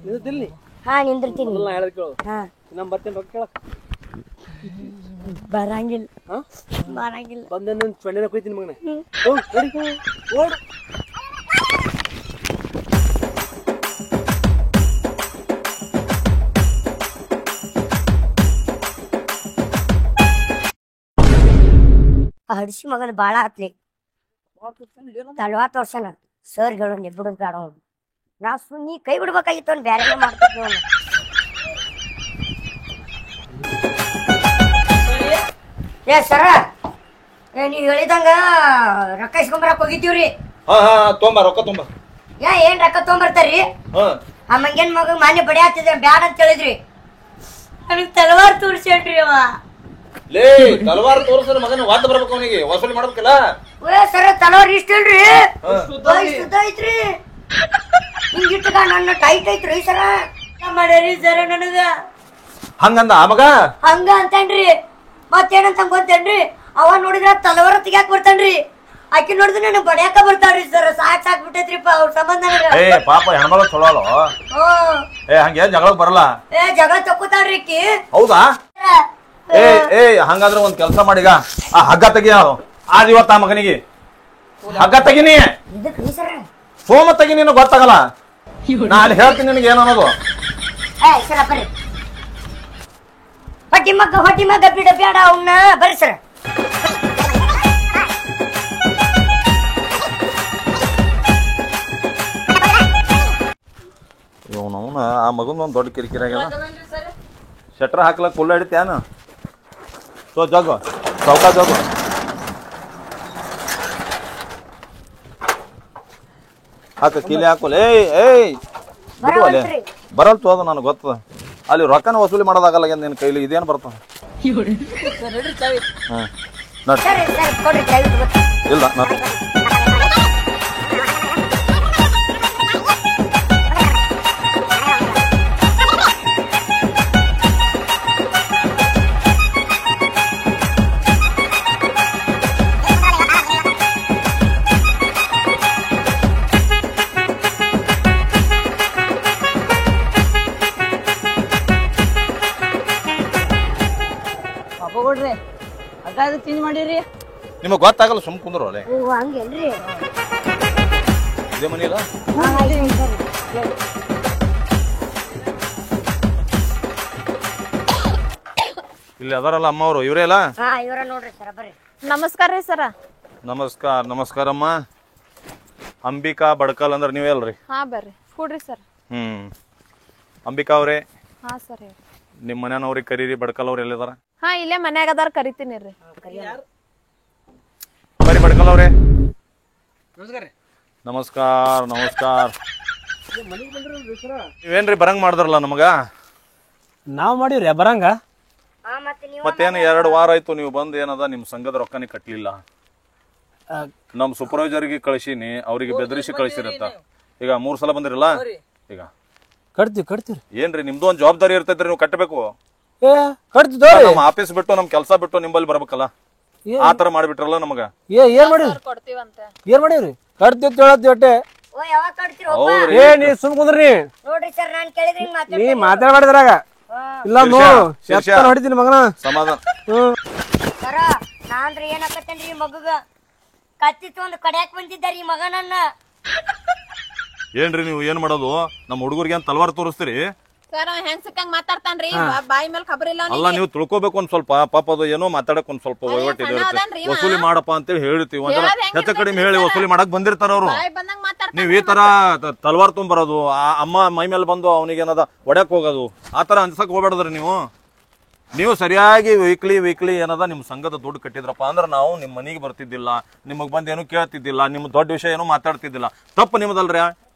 ನಿಂದಿಲ್ಲಿ ಹಾ ನಿಂದಿರ್ತೀನಿ ನಾ ಹೇಳದ್ ಕೇಳು ಹಾ ನಮ್ ಬರ್ತೀನಿ ರೊಕ್ಕ ಕೇಳಕ್ ಬರಂಗಿಲ್ಲ ಹಾ ಬರಂಗಿಲ್ಲ ಬಂದ ನನ್ ಚೊಣ್ಣಿನ ಕುಯ್ತೀನಿ ಮಗನೇ ಓಡು ಹಡಿಸಿ ಮಗನ ಬಾಳ ಆತ್ಲಿ ತಲ್ವಾತ್ ವರ್ಷನ ಸರ್ ಹೇಳೋ ಬಿಡುದ್ ಬೇಡ ನಾ ನೀ ಕೈ ಬಿಡ್ಬೇಕಾಗಿತ್ತು ಅವ್ನು ಬ್ಯಾರೆ ಮಾಡ್ತಿದ್ವಿ ಅವ್ನು ಏ ಸರ ನೀವ್ ಹೇಳಿದಂಗ ರೊಕ್ಕ ಇಸ್ಕೊಂಬರಕ್ ಹೋಗಿದ್ದೀವ್ರಿ ತೊಂಬ ರೊಕ್ಕ ತೊಂಬ ಏನ್ ರೊಕ್ಕ ತೊಗೊಂಬರ್ತಾರ್ರಿ ಆ ಮಂಗೇನ್ ಮಗ ಮಾನ್ಯ ಬಡಿ ಹಾಕ್ತಿದ್ರೆ ಬ್ಯಾಡ ಅಂತ ಹೇಳಿದ್ರಿ ನನಗ್ ತಲವಾರ್ ತೋರ್ಸೇನ್ರಿ ಅವ ಲೇ ತಲವಾರ ತೋರಿಸಿದ್ರೆ ಮಗನ ವಾದ ಬರ್ಬೇಕು ಅವನಿಗೆ ವಸೂಲಿ ಮಾಡ್ಬೇಕಲ್ಲ ಓ ಸರ ತಲವಾರ್ ಇಷ್ಟಲ್ರಿ ಸುದ್ದ ಐತ್ರಿ ಹಿಂಗಿಟ್ಟಗ ನನ್ನ ಟೈಟ್ ಐತ್ರಿ ಸರ ಮಾಡ್ಯಾರಿ ಸರ ನನಗ ಹಂಗಂದ ಆ ಮಗ ಹಂಗ ಅಂತೇನ್ರಿ ಮತ್ತೇನಂತ ಗೊತ್ತೇನ್ರಿ ಅವ ನೋಡಿದ್ರ ತಲವಾರ ತೆಗ್ಯಾಕ ಬರ್ತಾನ್ರಿ ಆಕಿ ನೋಡಿದ್ರೆ ನನಗ್ ಬಡಿಯಾಕ ಬರ್ತಾವ್ರಿ ಸರ್ ಸಾಕ್ ಬಿಟ್ಟೈತ್ರಿಪ್ಪ ಅವ್ರ ಸಂಬಂಧ ಏ ಪಾಪ ಹೆಣ್ಮಗ ಚಲೋ ಅಲ್ಲ ಏ ಹಂಗೇನ್ ಜಗಳ ಬರಲ್ಲ ಏ ಜಗಳ ತಕ್ಕೋತಾಳ್ರಿ ಆಕಿ ಹೌದಾ ಏ ಹಂಗಾದ್ರೆ ಒಂದ್ ಕೆಲ್ಸ ಮಾಡೀಗ ಆ ಹಗ್ಗ ತೆಗಿ ಆದ್ ಇವತ್ತ ಆ ಮಗನಿಗೆ ಹಗ್ಗ ತೆಗಿನಿ ಇದಕ್ರಿ ಸರ ಸೋಮ ತೆಗಿ ನೀನು ಗೊತ್ತಾಗಲ್ಲ ನಾ ಅಲ್ಲಿ ಹೇಳ್ತೀನಿ ನಿನಗೆ ಏನು ಅನ್ನೋದು ಏ ಸರ ಬರ್ರಿ ಹೊಟ್ಟಿ ಮಗ್ಗ ಬಿಡ ಬೇಡ ಅವನ್ನ ಬರ್ರಿ ಸರ ಇವನವನ ಆ ಮಗನ ಒಂದು ದೊಡ್ಡ ಕಿರಿಕಿರಿ ಆಗ್ಯದ ಶಟ್ರ ಹಾಕ್ಲಕ್ ಫುಲ್ ಹಿಡಿತ್ಯಾನ ಸೊ ಜಗ್ ಸೌಕಾ ಜಗ್ ಹಾಕ ಕೀಲಿ ಹಾಕೋಲ್ಲ ಏಯ್ ಬಿಡುವಲ್ಲೇ ಬರಲ್ ತೋದು ನನಗೆ ಗೊತ್ತದ ಅಲ್ಲಿ ರೊಕ್ಕನ ವಸೂಲಿ ಮಾಡೋದಾಗಲ್ಲ ನಿನ್ನ ಕೈಲಿ ಇದೇನು ಬರ್ತಾವ ಹಾಂ ನೋಡಿ ಇಲ್ಲ ಚೇಂಜ್ ಮಾಡಿರಿ ನಿಮಗ್ ಗೊತ್ತಾಗಲ್ಲ ಸುಮ್ ಕುಂದ್ರು ಅಲ್ಲೇ ಓ ಹಂಗೇನ್ರಿ ಇದೇ ಮನಿ ಇಲ್ಲ ಇಲ್ಲಿ ಅದಾರಲ್ಲ ಅಮ್ಮ ಅವರು ಇವರೇ ಅಲ್ಲ ಹಾ ಇವರ ನೋಡ್ರಿ ಸರ ಬರ್ರಿ ನಮಸ್ಕಾರ ರೀ ಸರ ನಮಸ್ಕಾರ ನಮಸ್ಕಾರಮ್ಮ ಅಂಬಿಕಾ ಬಡ್ಕಲ್ ಅಂದ್ರೆ ನೀವೇ ಅಲ್ರಿ ಹಾ ಬರ್ರಿ ಕೂಡ್ರಿ ಸರ್ ಅಂಬಿಕಾ ಅವ್ರೆ ಹಾ ಸರ್ ನಿಮ್ಮ ಮನೆಯವ್ರಿಗೆ ಕರೀರಿ ಬಡ್ಕಲ್ ಅವ್ರು ಎಲ್ಲಿದಾರ ಹಾ ಇಲ್ಲೇ ಮನ್ಯಾಗ ಅದಾರ ಕರಿತೀನಿ ರೀ ಬರೀ ಬಡ್ಕಲ್ ಅವ್ರೆ ನಮಸ್ಕಾರ ನಮಸ್ಕಾರ ನೀವೇನ್ರಿ ಬರಂಗ್ ಮಾಡಿದ್ರಲ್ಲ ನಮಗ ನಾವ್ ಮಾಡಿವ್ರಿ ಬರಂಗ ಹಾ ಮತ್ತೆ ನೀವು ಮತ್ತೇನು 2 ವಾರ ಆಯ್ತು ನೀವು ಬಂದ್ ಏನದ ನಿಮ್ ಸಂಘದ ರೊಕ್ಕನೇ ಕಟ್ಲಿಲ್ಲ ನಮ್ ಸೂಪರ್ವೈಸರ್ಗೆ ಕಳಿಸೀನಿ ಅವ್ರಿಗೆ ಬೆದರಿಸಿ ಕಳಿಸಿರತ್ತ ಈಗ 3 ಸಲ ಬಂದಿರಲ್ಲ ಈಗ ಕಟ್ತೀವಿ ಏನ್ರಿ ನಿಮ್ದು ಒಂದ್ ಜವಾಬ್ದಾರಿ ಇರ್ತೈತ್ರಿ ನೀವು ಕಟ್ಟಬೇಕು ಏ ಕಟ್ತಿದ್ದೋ ನಮ್ ಆಫೀಸ್ ಬಿಟ್ಟು ನಮ್ ಕೆಲಸ ಬಿಟ್ಟು ನಿಂಬಲ್ಲಿ ಬರ್ಬೇಕಲ್ಲ ಆ ತರ ಮಾಡಿಬಿಟ್ರಲ್ಲ ನಮಗ ಏನ್ ಮಾಡಿವ್ರಿ ಕೊಡ್ತೀವಂತೆ ಏನ್ ಮಾಡಿವ್ರಿ ಕಟ್ತಿತ್ತು ಹೇಳತ್ತಿ ಹೊಟ್ಟೆ ಓ ಯಾವಾಗ ಕಟ್ತೀರಿ ಹೌದ್ರಿ ಏ ನೀ ಸುಮ್ ಕುಂದ್ರಿ ನೋಡ್ರಿ ಸರ್ ನಾನ್ ಕೇಳಿದ್ರಿ ಹಿಂಗ್ ನೀ ಮಾತಾಡ್ಬಾರ್ದ್ರಾಗ ಇಲ್ಲ ಶೀರ್ಷ. ಹೊಡಿತೀನಿ ಮಗನ ಸಮಾಧಾನ ಸರ ನಾನ್ರಿ ಏನಾಕತ್ತೇನ್ರಿ ಈ ಮಗುಗ ಕತ್ತಿ ತಗೊಂಡು ಕಡ್ಯಾಕ್ ಬಂದಿದ್ದಾರಿ ಈ ಮಗನನ್ನ ಏನ್ರಿ ನೀವು ಏನ್ ಮಾಡೋದು ನಮ್ಮ ಹುಡುಗರಿಗೆ ಏನ್ ತಲವಾರ್ ತೋರಿಸ್ತೀರಿ ಸರ್ ಹೆಂಗ್ ಸಿಕ್ಕಂಗ್ ಮಾತಾಡ್ತಾನ್ರಿ ಬಾಯಿ ಮೇಲೆ ಖಬರ್ ಇಲ್ಲ ಅಲ್ಲ ನೀವು ತಿಳ್ಕೊಬೇಕು ಒಂದ್ ಸ್ವಲ್ಪ ಪಾಪ ಅದು ಏನೋ ಮಾತಾಡಕ್ ಒಂದ್ ಸ್ವಲ್ಪ ವಹಿವಾಟು ಸಣ್ಣ ಅದಾನ್ರಿ ಇವ. ವಸೂಲಿ ಮಾಡಪ್ಪ ಅಂತೇಳಿ ಹೇಳ್ತೀವಿ ಒಂಥರ ಹೇಳೋದ್ ಹೆಂಗ್ ಹೆಚ್ಚು ಕಡಿಮೆ ಹೇಳಿ ವಸೂಲಿ ಮಾಡಕ್ ಬಂದಿರ್ತಾರ ಅವ್ರು ಬಾಯಿ ಬಂದಂಗ್ ಮಾತಾಡ್ತಾನ ನೀವ್ ಈ ತರ ತಲವಾರ್ ತುಂಬರೋದು ಆ ಅಮ್ಮ ಮೈ ಮೇಲೆ ಬಂದು ಅವನಿಗೆ ಏನದ ಒಡ್ಯಾಕ್ ಹೋಗೋದು ಆ ತರ ಅನ್ಸಕ್ ಹೋಗ್ಬೇಡ್ದ್ರಿ ನೀವು ಸರಿಯಾಗಿ ವೀಕ್ಲಿ ಏನದ ನಿಮ್ ಸಂಘದ ದುಡ್ಡು ಕಟ್ಟಿದ್ರಪ್ಪ ಅಂದ್ರೆ ನಾವು ನಿಮ್ ಮನಿಗೆ ಬರ್ತಿದ್ದಿಲ್ಲ ನಿಮಗ್ ಬಂದ್ ಏನು ಕೇಳ್ತಿದ್ದಿಲ್ಲ ನಿಮ್ ದೊಡ್ಡ ವಿಷಯ ಏನು ಮಾತಾಡ್ತಿದ್ದಿಲ್ಲ ತಪ್ಪು ನಿಮ್ದಲ್ರಿ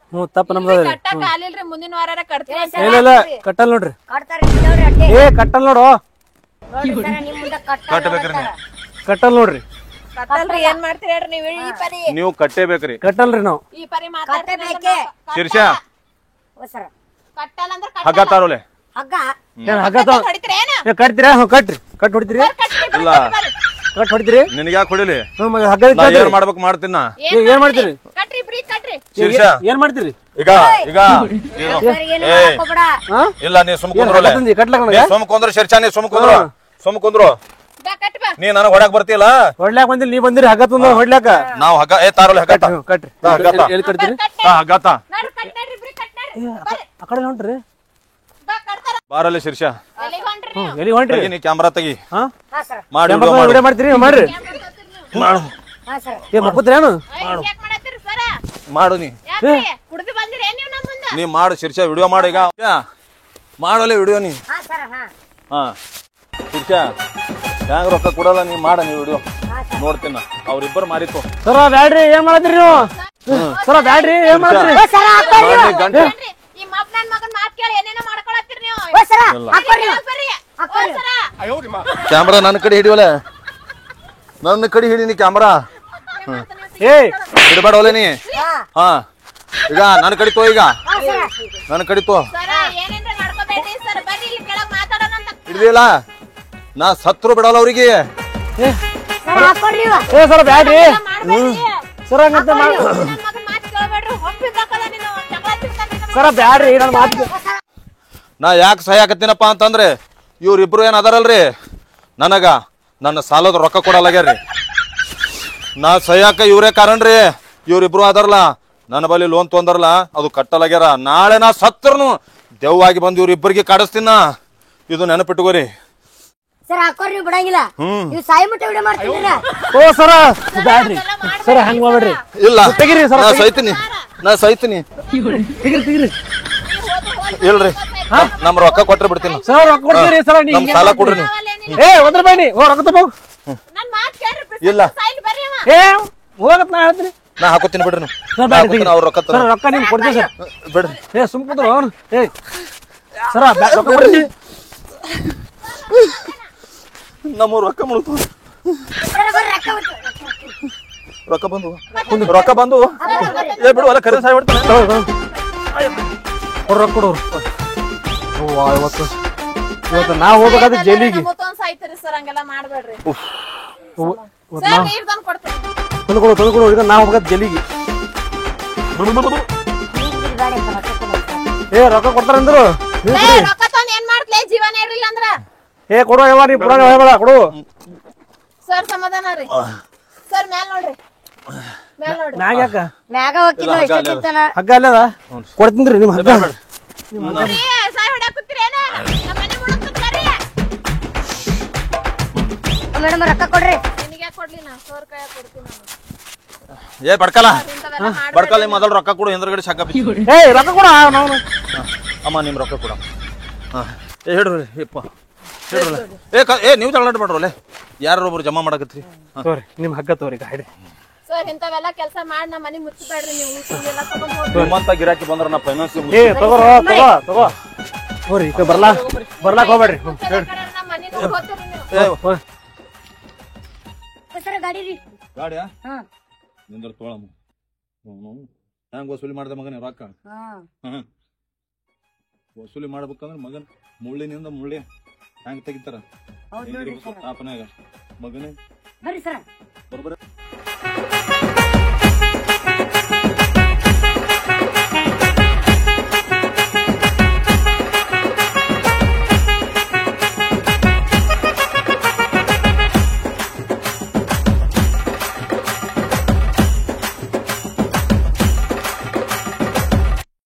ತಪ್ಪ ನಮ್ದದ್ರಿ ಕಟ್ಟಕ್ ಆಲಿಲ್ರಿ ಮುಂದಿನ ವಾರ ಕಟ್ತೀವಿ ಇಲ್ಲ ಕಟ್ಟಲ್ ನೋಡ್ರಿ ಕಟ್ತಾರಿ ನೋಡ್ರಿ ಅಟ್ಟೆ ಏ ಕಟ್ಟಲ್ ನೋಡು ನೋಡ್ರಿ ಸರ ನಿಮ್ ಮುಂದೆ ಕಟ್ಟಬೇಕ್ರಿ ನೀವು ಕಟ್ಟಲ್ ನೋಡ್ರಿ ಕಟ್ಟಲ್ರಿ ಏನ್ ಮಾಡ್ತೀರಿ ಹೇಳ್ರಿ ನೀವು ಈ ಪರಿ ನೀವು ಕಟ್ಟೇಬೇಕ್ರಿ ಕಟ್ಟಲ್ರಿ ನಾವು ಈ ಪರಿ ಕಟ್ಟಬೇಕೆ ಶೀರ್ಷ ಓ ಸರ ಕಟ್ಟಲ್ಲ ಅಂದ್ರೆ ಹಗ್ಗ ತಾರೋಲೆ ಹಗ್ಗ ಏನ್ ಹಗ್ಗ ತಗೋ- ಹೊಡಿತೀರಿ ಏನ ಏ, ಕಟ್ತೀರಾ ಹ್ಞೂ ಕಟ್ರಿ ಕಟ್ ಹೊಡಿತೀರಿ ಇಲ್ಲ ಕಟ್ ಹೊಡಿತೀರಿ ನಿನಗೆ ಯಾಕೆ ಹೊಡಿಲಿ ಹ್ಞೂ ಮಗ ಹಗ್ಗ ನಾ ಕಟ್ರಿ. ಏನ್ ಮಾಡ್ಬೇಕು ಮಾಡ್ತೀನ ಏನ್ ಮಾಡ್ತೀರಿ ಕಟ್ರಿ ಬ್ರೀ ಕಟ್ರಿ ಶೀರ್ಷ ಏನ್ ಮಾಡ್ತೀರಿ ಈಗ ಈಗ ಏನು? ಸರ್ ಏನು ಏ, ಮಾಡಕೋಬೇಡ ಹಾ ಇಲ್ಲ ನೀ ಸುಮ್ ಏನ್ ಕುಂದ್ರಲೆ ಹಗ್ಗ ತಂದಿ ಕಟ್ಲಕ್ ನೀ ನನಗ ಸುಮ್ ಕುಂದ್ರ ಶೀರ್ಷ ನೀ ಸುಮ್ ಕುಂದ್ರು ಬಾ ಕಟ್ ಬಾ ನೀ ನನಗ್ ಹೊಡಕ್ ಬರ್ತಿಲ್ಲ ಹೊಡ್ಲಾಕ್ ಬಂದಿಲ್ಲ ನೀ ಬಂದಿರಿ ಹಗ್ಗ ತಂದ ಹೊಡ್ಲಾಕ ನಾವ್ ಹಗ್ಗ ತಾರೋಲೆ ಹಗ್ಗ ತಾ. ಹ್ಞೂ ಕಟ್ರಿ ತಾ, ಹಗ್ಗ ತಾ. ಎಲ್ಲಿ ಕಟ್ತೀರಿ ಹಗ್ಗ ತಾ. ನೋಡ್ರಿ ಕಟ್ ನೋಡ್ರಿ ಬ್ರೀ ಕಟ್ ನೋಡ್ರಿ ಆ ಕಡೆ ಹೊಂಟ್ರಿ ಬಾ ಕಟ್ತಾರ ಬಾರಲ್ಲಿ ಶೀರ್ಷ ಎಲ್ಲಿಗೆ ಹೊಂಟ್ರಿ ನೀವು ಎಲ್ಲಿ ಹೊಂಟ್ರಿ ತೆಗಿ ನೀ ಕ್ಯಾಮ್ರಾ ತೆಗಿ ಹಾ ಹಾ ಸರ್ ಮಾಡಿ ಕ್ಯಾಮ್ರಾ ವಿಡಿಯೋ ವಿಡಿಯೋ ಮಾಡ್ತೀರಿ ಮಾಡ್ರಿ ಮಾಡು ಹಾ ಸರ್ ಏ ಮಕ್ಕತ್ರೇನು ಯಾಕೆ ಮಾಡತ್ತೀರಿ ಸರ ಮಾಡು ನೀ ಯಾಕ್ರಿ ಕುಡ್ದು ಬಂದಿರಿ ಏನ್ ನೀವು ನಮ್ಮ ಮುಂದೆ ನೀ ಮಾಡು ಶೀರ್ಷ ವಿಡಿಯೋ ಮಾಡು ಈಗ ಮಾಡಲೆ ವಿಡಿಯೋ ನೀ ಹಾ ಸರ್ ಹಾ ಹಾ ಶೀರ್ಷ ಹ್ಯಾಂಗ ರೊಕ್ಕ ಕೊಡಲ್ಲ ನೀ ಮಾಡ ನೀ ವಿಡಿಯೋ ನೋಡ್ತೀನ ಅವ್ರಿಬ್ಬರು ಮಾರಿತ್ತು ಸರ ಬ್ಯಾಡ್ರಿ ಏನ್ ಮಾಡತ್ತೀರಿ ನೀವು ಸರ ಬ್ಯಾಡ್ರಿ ಏನ್ ಮಾಡತ್ತೀರಿ ಸರ ಹಾಕೋರಿ ಗಂಟೆ ಏನ್ರಿ? ಈ ಮಪ್ ನನ್ ಮಗನ್ ಮಾತ್ ಕೇಳಿ ಏನೇನೋ ಮಾಡ್ಕೊಳತ್ತೀರಿ ನೀವು ಓ ಸರ ಇಲ್ಲ. ಹಾಕೋರಿ ಬರ್ರಿ ಹಾಕೋರಿ ಸರ ಕ್ಯಾಮ್ರಾ ನನ್ನ ಕಡೆ ಹಿಡಿವಲ್ಲ ನನ್ನ ಕಡೆ ಹಿಡಿ ನೀ ಕ್ಯಾಮ್ರಾ ಏ ಹಿಡಬೇಡ ಒಲೆ ನೀ ಹಾ ಹಾ ಈಗ ನನ್ನ ಕಡೆ ತೋ ಈಗ ಹಾ ಸರ ನನ್ನ ಕಡೆ ತೋ ಸರ ಏನೇನ್ರ ನಡ್ಕೋಬೇಡ್ರಿ ಸರ್ ಬರ್ರಿ ಇಲ್ಲಿ ಕೆಳಗ್ ಮಾತಾಡೋಣ ಅಂತ ಹಿಡಿದಿಲ್ಲ ನಾ ಸತ್ರು ಬಿಡಲ್ಲ ಅವ್ರಿಗೆ ಸರ ಹಾಕೋರಿ ಇವ ಏ ಸರ ಬ್ಯಾಡ್ರಿ ಮಾಡ್ಬೇಡ್ರಿ ಸರ ಹಂಗಂತ ಮಾಡ್ ನನ್ ಮಗನ್ ಮಾತ್ ಕೇಳಬೇಡ್ರಿ ಹೊಪ್ಪಿದ್ದಕ್ಕದ ನೀನು ಜಗಳ ತಿರ್ತಾನೆ ಸರ ಬ್ಯಾಡ್ರಿ ನನ್ನ ಮಾತು ನಾ ಯಾಕೆ ಸಹಾಯಕತ್ತೀನಪ್ಪ ಅಂತಂದ್ರೆ ಇವ್ರಿಬ್ರು ಏನ್ ಅದಾರಲ್ರಿ ನನಗ ನನ್ನ ಸಾಲದ ರೊಕ್ಕ ಕೊಡಲಾಗ್ಯಾರ್ರಿ ನಾ ಸಹಾಯಕ ಇವ್ರೇ ಕಾರಣ್ರಿ ಇವ್ರಿಬ್ರು ಅದಾರಲ್ಲ ನನ್ನ ಬಳಿ ಲೋನ್ ತೊಂದರ್ಲ ಅದು ಕಟ್ಟಲಾಗ್ಯಾರ ನಾಳೆ ನಾ ಸತ್ರನು ದೆವ್ವಾಗಿ ಬಂದು ಇವ್ರಿಬ್ಬರಿಗೆ ಕಾಡಿಸ್ತೀನ ಇದು ನೆನಪಿಟ್ಕೋರಿ ಸರ್ ಹಾಕೋರಿ ನೀವು ಬಿಡಂಗಿಲ್ಲ ನೀವು ಸಾಯಿ ಮುಟ್ಟ ವಿಡಿಯೋ ಮಾಡ್ತಿದ್ದೀರಾ ಓ ಸರ ಬ್ಯಾಡ್ರಿ ಸರ ಹಂಗ ಮಾಡ್ಬೇಡ್ರಿ ಇಲ್ಲ ತೆಗೀರಿ ಸರ್, ನಾ ಸೈತೀನಿ ನಾ ಸೈತೀನಿ ತೆಗಿರಿ ಇಲ್ರಿ ನಮ್ ರೊಕ್ಕ ಕೊಟ್ರೆ ಬಿಡ್ತೀನಿ ಸರ್ ರೊಕ್ಕ ಕೊಡ್ತೀರಿ ಸರ ನೀ ನಮ್ ಸಾಲ ಕೊಡ್ರಿ ನೀವು ಏ ಒಂದ್ರ ಬನ್ನಿ ಓ ರೊಕ್ಕ ತಗೋ ನನ್ ಮಾತ್ ಕೇಳ್ರಿ ಇಲ್ಲ ಸೈಲ್ ಬರ್ರಿ ಅವ ಏ ಹೋಗತ್ ನಾ ಹೇಳ್ತೀನಿ ನಾ ಹಾಕೋತೀನಿ ಬಿಡ್ರಿ ನೀವು ಸರ್ ನಾ ಬ್ಯಾಡ್ರಿ ಹಾಕೋತೀನಿ, ಅವ್ರ ರೊಕ್ಕ ಸರ್ ರೊಕ್ಕ ನಿಮ್ಗೆ ಕೊಡ್ತೀವಿ ಸರ್ ಬಿಡ್ರಿ ಏ ಸುಮ್ ಕುಂದ್ರು ಅವ್ನು ಏ ಸರ ರೊಕ್ಕ ಕೊಡ್ತೀವಿ ನಮ್ಮ ರೊಕ್ಕ ಮುಳುತು ಸರ ಬರ್ರಿ ರೊಕ್ಕ ಬಿಟ್ಟು ರೊಕ್ಕ ಬಂದು ಏ ಬಿಡು ಅಲ್ಲ ಕರೆ ಸಾಯ್ ಬಿಡ್ತಾನೆ ಕೊಡು ರೊಕ್ಕ ಕೊಡೋರು ಓ ಇವತ್ತು ನಾವು ಹೋಗ್ಬೇಕಾದ್ರೆ ಜೈಲಿಗೆ ಮತ್ತೊಂದ್ ಸಾಯ್ತೀರಿ ಸರ್ ಹಂಗೆಲ್ಲ ಮಾಡ್ಬೇಡ್ರಿ ಇವತ್ತು ಸರ್ ನೀರ್ ತಂದು ಕೊಡ್ತೀನಿ ತಂದು ಈಗ ನಾವು ಹೋಗ್ಬೇಕಾದ್ರೆ ಜೈಲಿಗೆ ಗಾಡಿ ಸರ್ ರೊಕ್ಕ ಕೊಡು ಸರ್. ಏ ರೊಕ್ಕ ಕೊಡ್ತಾರಂದ್ರು ರೊಕ್ಕ ತಂದ್ ಏನ್ ಮಾಡ್ತಲೇ ಜೀವನ ಇರ್ಲಿಲ್ಲ ಅಂದ್ರ ಏ ಕೊಡು ಯಾವ ನೀ ಪುರಾಣ ಹೇಳ್ಬೇಡ ಕೊಡು ಸರ್ ಸಮಾಧಾನ ರೀ ಸರ್ ಮ್ಯಾಲ್ ನೋಡ್ರಿ ಮ್ಯಾಲ್ ನೋಡ್ರಿ ಮ್ಯಾಗ ಯಾಕ ಮ್ಯಾಗ ಹೋಗ್ತೀನಿ ಇಷ್ಟಕ್ಕಿಂತನ ಹಗ್ಗ ಅಲ್ಲದ ಕೊಡ್ತೀನಿ ನಿಮ್ ಹಗ್ಗ ಸಾಯ್ ಹೊಡ್ಯಾಕ್ ಕೂತಿರೇನ ನಮ್ಮ ಮನೆ ಮುಳಕ್ ಕೂತಾರಿ ಮೇಡಮ್ ರೊಕ್ಕ ಕೊಡ್ರಿ ನಿನಗೆ ಕೊಡ್ಲಿ ನಾ ಸರ್ ಕೈ ಕೊಡ್ತೀನಿ ನಾನು ಏ ಬಡ್ಕಲ್ಲ ಇಂಥವೆಲ್ಲ ಮಾಡ್ಬೇಡಿ. ಬಡ್ಕಲ್ಲ ಮೊದಲು ರೊಕ್ಕ ಕೊಡು ಹಿಂದ್ರಗಡೆ ಶಾಕ ಬಿಚ್ಚು. ಏ ರೊಕ್ಕ ಕೊಡ ನಾವು ಅಮ್ಮ ನಿಮ್ ರೊಕ್ಕ ಕೊಡ ಏ ಹೇಳ್ರಿ ಯಪ್ಪ ಹೇಳ್ರಲ್ಲ ಏ ನೀವು ತಗೊಳ್ಳಾಟ ಮಾಡ್ರಲ್ಲ ಯಾರು ಒಬ್ರು ಜಮಾ ಮಾಡಕತ್ರಿ ತೋರಿ ನಿಮ್ ಹಗ್ಗ ತೋರಿ ಗಾಡಿ ಸರ್ ಇಂಥವೆಲ್ಲ ಕೆಲಸ ಮಾಡಿ ನಮ್ಮ ಮನೆ ಮುಚ್ಚಬೇಡ್ರಿ ನೀವು ಸುಳ್ಳೆಲ್ಲ ತಗೊಂಡ್ ಹೋಗ್ರಿ ನಿಮ್ಮಂತ ಗಿರಾಕಿ ಬಂದ್ರ ನಾ ಫೈನಾನ್ಸ್ ಏ ತಗೋರೋ ತಗೋ ತೋರಿ ಈ ಕಡೆ ಬರ್ಲಾಕ್ ಹೋಗ್ಬೇಡ್ರಿ ನಮ್ಮ ಮನೆಗೆ ಹೋಗ್ತೀರಿ ನೀವು ಸರ್ ಗಾಡಿ ರೀ ಗಾಡಿಯಾ ಹಾ ನಿಂದ್ರ ತೋಳಮ್ಮ ಹೆಂಗ್ ವಸೂಲಿ ಮಾಡ್ದೆ ಮಗನ ರೊಕ್ಕ ವಸೂಲಿ ಮಾಡ್ಬೇಕಂದ್ರ ಮಗನ್ ಮುಳ್ಳಿನಿಂದ ಮುಳ್ಳಿ ಹೆಂಗ್ ತೆಗಿತಾರ ಹೌದ್ ನೋಡ್ರಿ ಸರ್ ತಾಪನಾಗ ಮಗನೇ ಬರ್ರಿ ಸರ್ ಬರ್ಬರ